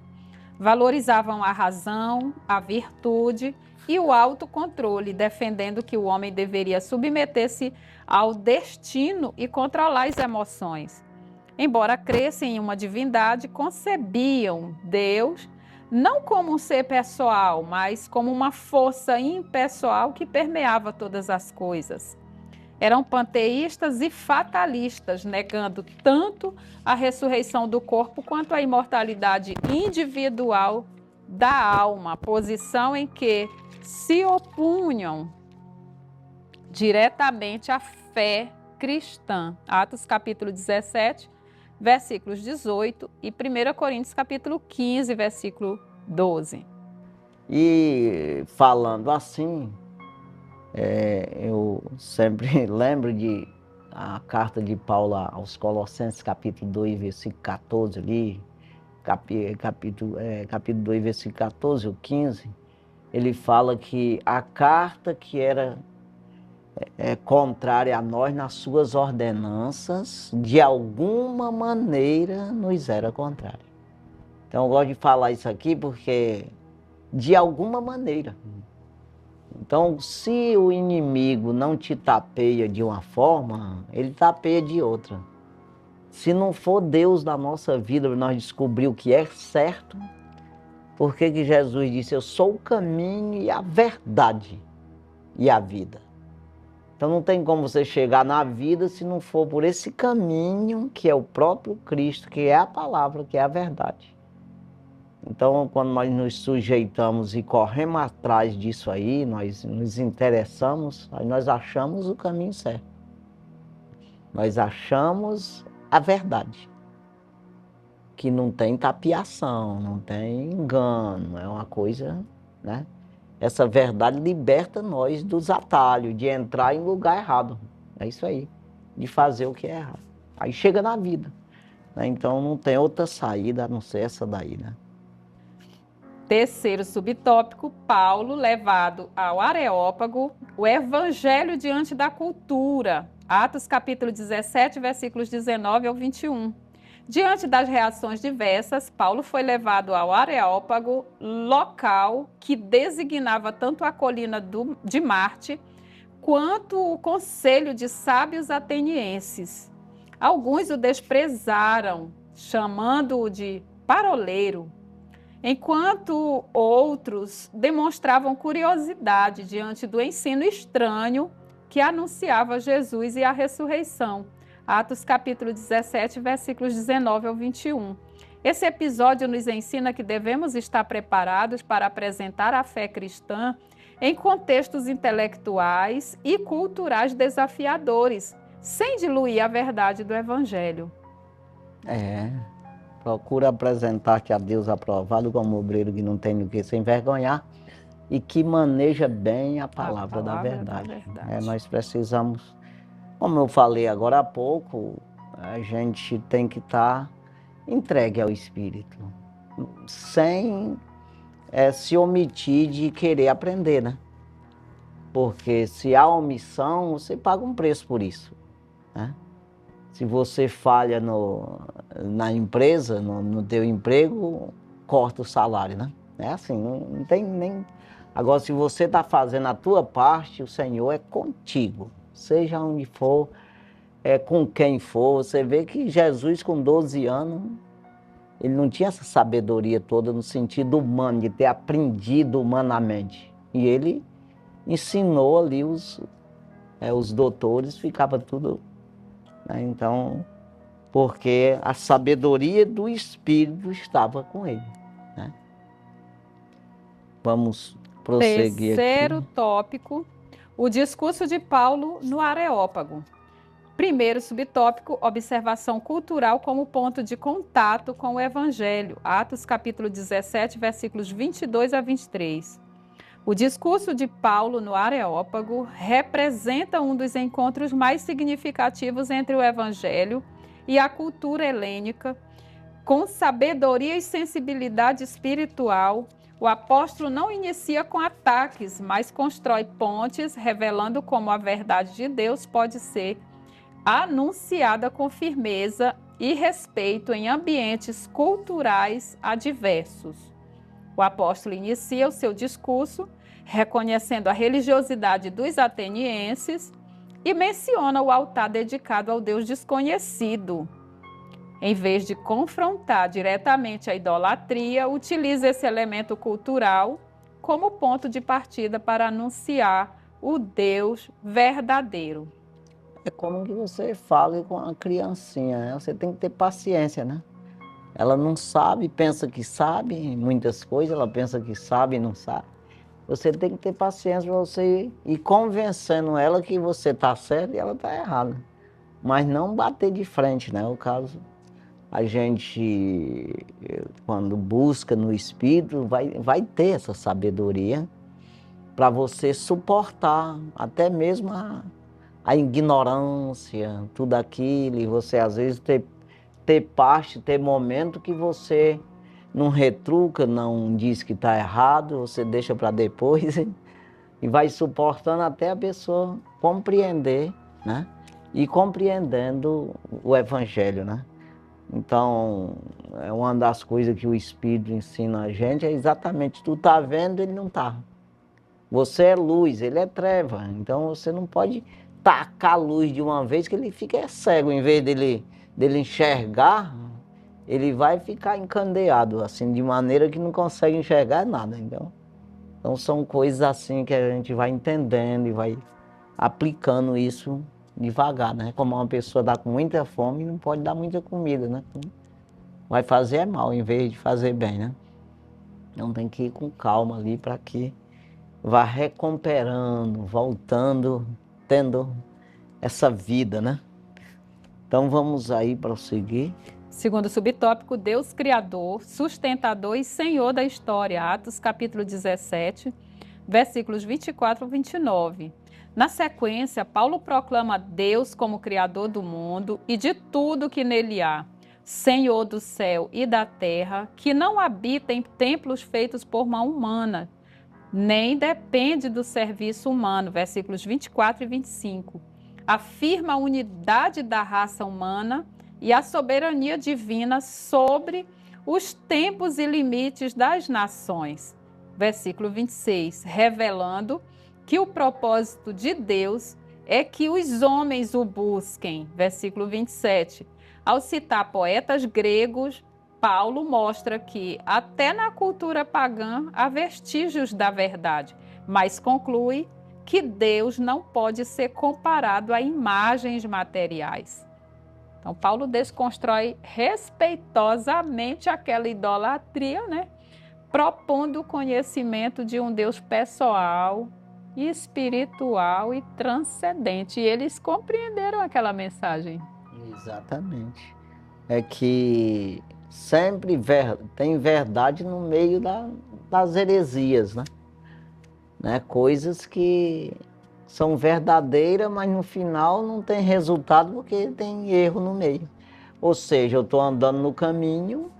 Valorizavam a razão, a virtude e o autocontrole, defendendo que o homem deveria submeter-se ao destino e controlar as emoções. Embora crescem em uma divindade, concebiam Deus não como um ser pessoal, mas como uma força impessoal que permeava todas as coisas. Eram panteístas e fatalistas, negando tanto a ressurreição do corpo quanto a imortalidade individual da alma, posição em que se opunham diretamente à fé cristã. Atos capítulo 17, versículos 18 e 1 Coríntios capítulo 15, versículo 12. E falando assim, eu sempre lembro de a carta de Paulo aos Colossenses, capítulo 2, versículo 14 ali, capítulo 2, versículo 14 ou 15, ele fala que a carta que era contrária a nós nas suas ordenanças, de alguma maneira nos era contrária. Então eu gosto de falar isso aqui porque de alguma maneira. Então, se o inimigo não te tapeia de uma forma, ele tapeia de outra. Se não for Deus na nossa vida, nós descobrir o que é certo, por que Jesus disse, eu sou o caminho e a verdade e a vida. Então não tem como você chegar na vida se não for por esse caminho que é o próprio Cristo, que é a palavra, que é a verdade. Então, quando nós nos sujeitamos e corremos atrás disso aí, nós nos interessamos, aí nós achamos o caminho certo. Nós achamos a verdade. Que não tem tapiação, não tem engano, é uma coisa, né? Essa verdade liberta nós dos atalhos, de entrar em lugar errado. É isso aí, de fazer o que é errado. Aí chega na vida, né? Então não tem outra saída a não ser essa daí, né? Terceiro subtópico, Paulo levado ao Areópago, o evangelho diante da cultura. Atos capítulo 17, versículos 19 ao 21. Diante das reações diversas, Paulo foi levado ao Areópago, local que designava tanto a colina de Marte, quanto o conselho de sábios atenienses. Alguns o desprezaram, chamando-o de paroleiro, enquanto outros demonstravam curiosidade diante do ensino estranho que anunciava Jesus e a ressurreição. Atos capítulo 17, versículos 19 ao 21. Esse episódio nos ensina que devemos estar preparados para apresentar a fé cristã em contextos intelectuais e culturais desafiadores, sem diluir a verdade do Evangelho. Procura apresentar-te a Deus aprovado como obreiro que não tem do que se envergonhar e que maneja bem a palavra da verdade. Nós precisamos, como eu falei agora há pouco, a gente tem que estar entregue ao Espírito, sem se omitir de querer aprender, né? Porque se há omissão, você paga um preço por isso, né? Se você falha na empresa, no teu emprego, corta o salário, né? É assim, não tem nem... Agora, se você está fazendo a tua parte, o Senhor é contigo. Seja onde for, com quem for. Você vê que Jesus, com 12 anos, ele não tinha essa sabedoria toda no sentido humano, de ter aprendido humanamente. E ele ensinou ali os doutores, ficava tudo... Então, porque a sabedoria do Espírito estava com ele, né? Vamos prosseguir. Terceiro tópico, o discurso de Paulo no Areópago. Primeiro subtópico, observação cultural como ponto de contato com o Evangelho. Atos capítulo 17, versículos 22 a 23. O discurso de Paulo no Areópago representa um dos encontros mais significativos entre o Evangelho e a cultura helênica. Com sabedoria e sensibilidade espiritual, o apóstolo não inicia com ataques, mas constrói pontes, revelando como a verdade de Deus pode ser anunciada com firmeza e respeito em ambientes culturais adversos. O apóstolo inicia o seu discurso reconhecendo a religiosidade dos atenienses e menciona o altar dedicado ao Deus desconhecido. Em vez de confrontar diretamente a idolatria, utiliza esse elemento cultural como ponto de partida para anunciar o Deus verdadeiro. É como que você fala com a criancinha, né? Você tem que ter paciência, né? Ela não sabe, pensa que sabe muitas coisas, ela pensa que sabe e não sabe. Você tem que ter paciência para você ir convencendo ela que você está certo e ela está errada. Mas não bater de frente, né? O caso, a gente, quando busca no Espírito, vai ter essa sabedoria para você suportar até mesmo a ignorância, tudo aquilo, e você às vezes ter parte, ter momento que você não retruca, não diz que está errado, você deixa para depois e vai suportando até a pessoa compreender, né? E compreendendo o Evangelho, né? Então, é uma das coisas que o Espírito ensina a gente, é exatamente, tu tá vendo, ele não tá. Você é luz, ele é treva, então você não pode tacar a luz de uma vez que ele fica cego, em vez dele enxergar, ele vai ficar encandeado, assim, de maneira que não consegue enxergar nada, então são coisas assim que a gente vai entendendo e vai aplicando isso devagar, né? Como uma pessoa está com muita fome, não pode dar muita comida, né? Vai fazer mal em vez de fazer bem, né? Então tem que ir com calma ali para que vá recuperando, voltando, tendo essa vida, né? Então vamos aí prosseguir. Segundo subtópico, Deus Criador, sustentador e Senhor da história, Atos capítulo 17, versículos 24 e 29. Na sequência, Paulo proclama Deus como Criador do mundo e de tudo que nele há, Senhor do céu e da terra, que não habita em templos feitos por mão humana, nem depende do serviço humano, versículos 24 e 25. Afirma a unidade da raça humana e a soberania divina sobre os tempos e limites das nações. Versículo 26, revelando que o propósito de Deus é que os homens o busquem. Versículo 27, ao citar poetas gregos, Paulo mostra que até na cultura pagã há vestígios da verdade, mas conclui que Deus não pode ser comparado a imagens materiais. Então, Paulo desconstrói respeitosamente aquela idolatria, né? Propondo o conhecimento de um Deus pessoal, espiritual e transcendente. E eles compreenderam aquela mensagem. Exatamente. É que sempre tem verdade no meio das heresias, né? Coisas que são verdadeiras, mas no final não tem resultado porque tem erro no meio. Ou seja, eu estou andando no caminho,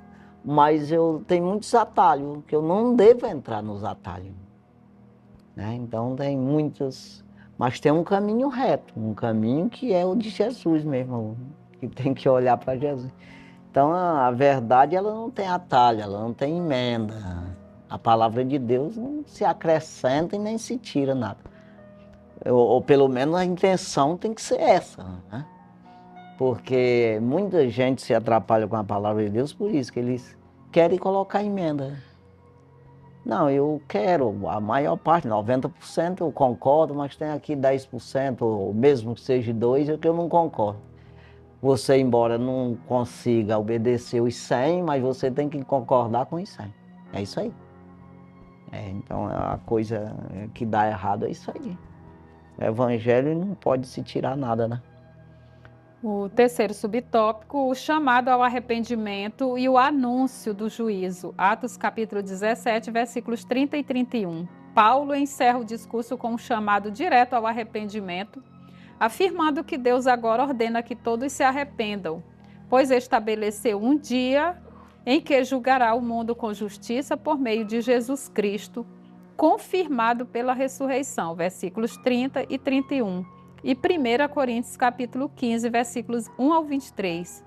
mas eu tenho muitos atalhos, que eu não devo entrar nos atalhos, né? Então tem muitas, mas tem um caminho reto, um caminho que é o de Jesus mesmo, que tem que olhar para Jesus. Então a verdade, ela não tem atalho, ela não tem emenda. A palavra de Deus não se acrescenta e nem se tira nada. Ou pelo menos a intenção tem que ser essa, né? Porque muita gente se atrapalha com a palavra de Deus por isso, que eles querem colocar emenda. Não, eu quero, a maior parte, 90% eu concordo, mas tem aqui 10%, ou mesmo que seja 2%, é que eu não concordo. Você, embora não consiga obedecer os 100, mas você tem que concordar com os 100. É isso aí. Então, a coisa que dá errado é isso aí. O evangelho não pode se tirar nada, né? O terceiro subtópico, o chamado ao arrependimento e o anúncio do juízo. Atos capítulo 17, versículos 30 e 31. Paulo encerra o discurso com um chamado direto ao arrependimento, afirmando que Deus agora ordena que todos se arrependam, pois estabeleceu um dia em que julgará o mundo com justiça por meio de Jesus Cristo, confirmado pela ressurreição, versículos 30 e 31. E 1 Coríntios capítulo 15, versículos 1 ao 23.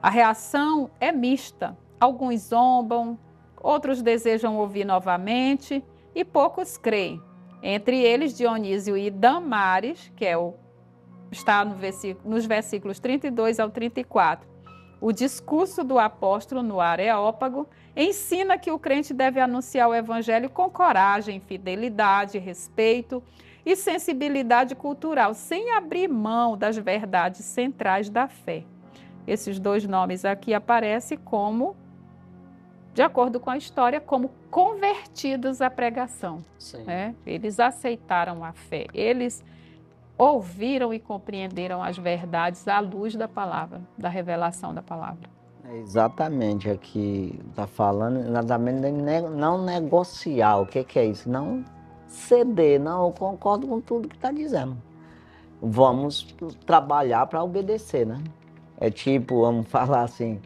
A reação é mista. Alguns zombam, outros desejam ouvir novamente e poucos creem. Entre eles, Dionísio e Damares, que está nos versículos 32 ao 34. O discurso do apóstolo no Areópago ensina que o crente deve anunciar o evangelho com coragem, fidelidade, respeito e sensibilidade cultural, sem abrir mão das verdades centrais da fé. Esses dois nomes aqui aparecem como, de acordo com a história, como convertidos à pregação. Né? Eles aceitaram a fé, eles ouviram e compreenderam as verdades à luz da palavra, da revelação da palavra. Exatamente, aqui está falando exatamente de não negociar. O que é isso? Não ceder, não, eu concordo com tudo que está dizendo. Vamos trabalhar para obedecer, né? É tipo, vamos falar assim,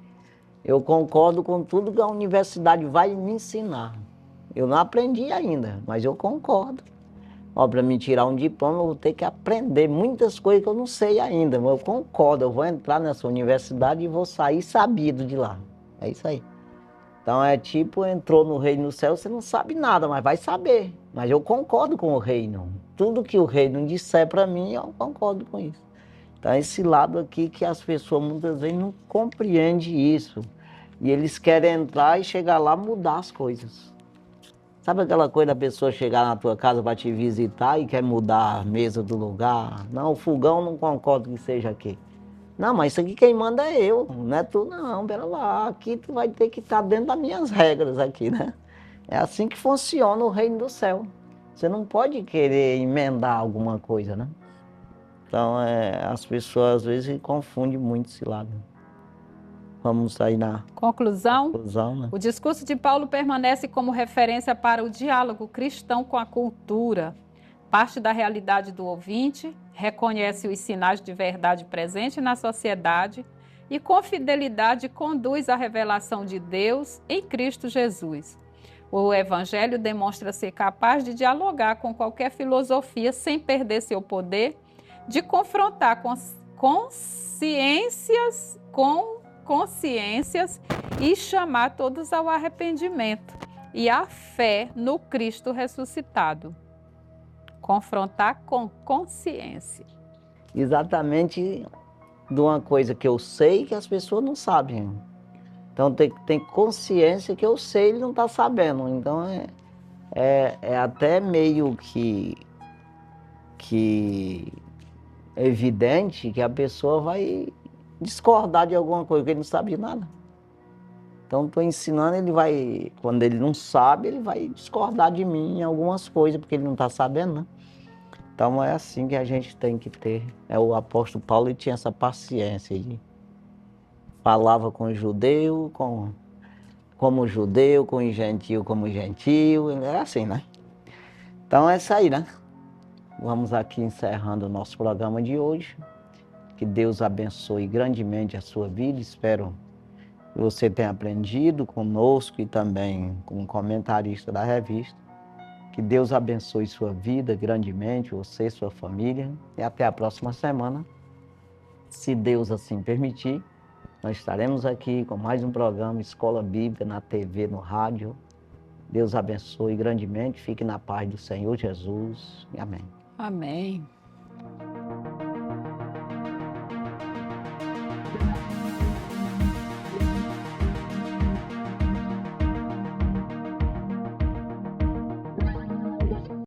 eu concordo com tudo que a universidade vai me ensinar. Eu não aprendi ainda, mas eu concordo. Para me tirar um diploma, eu vou ter que aprender muitas coisas que eu não sei ainda, mas eu concordo, eu vou entrar nessa universidade e vou sair sabido de lá. É isso aí. Então é tipo, entrou no reino do céu, você não sabe nada, mas vai saber. Mas eu concordo com o reino. Tudo que o reino disser para mim, eu concordo com isso. Então esse lado aqui que as pessoas muitas vezes não compreendem isso. E eles querem entrar e chegar lá mudar as coisas. Sabe aquela coisa da pessoa chegar na tua casa para te visitar e quer mudar a mesa do lugar? Não, o fogão não concordo que seja aqui. Não, mas isso aqui quem manda é eu, não é tu não, pera lá, aqui tu vai ter que estar dentro das minhas regras aqui, né? É assim que funciona o reino do céu. Você não pode querer emendar alguma coisa, né? Então, as pessoas às vezes confundem muito esse lado. Vamos aí na conclusão, né? O discurso de Paulo permanece como referência para o diálogo cristão com a cultura. Parte da realidade do ouvinte, reconhece os sinais de verdade presentes na sociedade e com fidelidade conduz à revelação de Deus em Cristo Jesus. O Evangelho demonstra ser capaz de dialogar com qualquer filosofia sem perder seu poder de confrontar consciências e chamar todos ao arrependimento e à fé no Cristo ressuscitado. Confrontar com consciência. Exatamente de uma coisa que eu sei que as pessoas não sabem. Então tem consciência que eu sei e ele não está sabendo. Então é até meio que evidente que a pessoa vai discordar de alguma coisa, porque ele não sabe de nada. Então, estou ensinando, quando ele não sabe, ele vai discordar de mim em algumas coisas, porque ele não está sabendo, né? Então, é assim que a gente tem que ter. O apóstolo Paulo, ele tinha essa paciência, ele falava com o judeu, como judeu, com o gentil como gentil, é assim, né? Então, é isso aí, né? Vamos aqui encerrando o nosso programa de hoje. Que Deus abençoe grandemente a sua vida. Espero que você tenha aprendido conosco e também como comentarista da revista. Que Deus abençoe sua vida grandemente, você e sua família. E até a próxima semana. Se Deus assim permitir, nós estaremos aqui com mais um programa Escola Bíblica na TV, no rádio. Deus abençoe grandemente. Fique na paz do Senhor Jesus. Amém. Amém.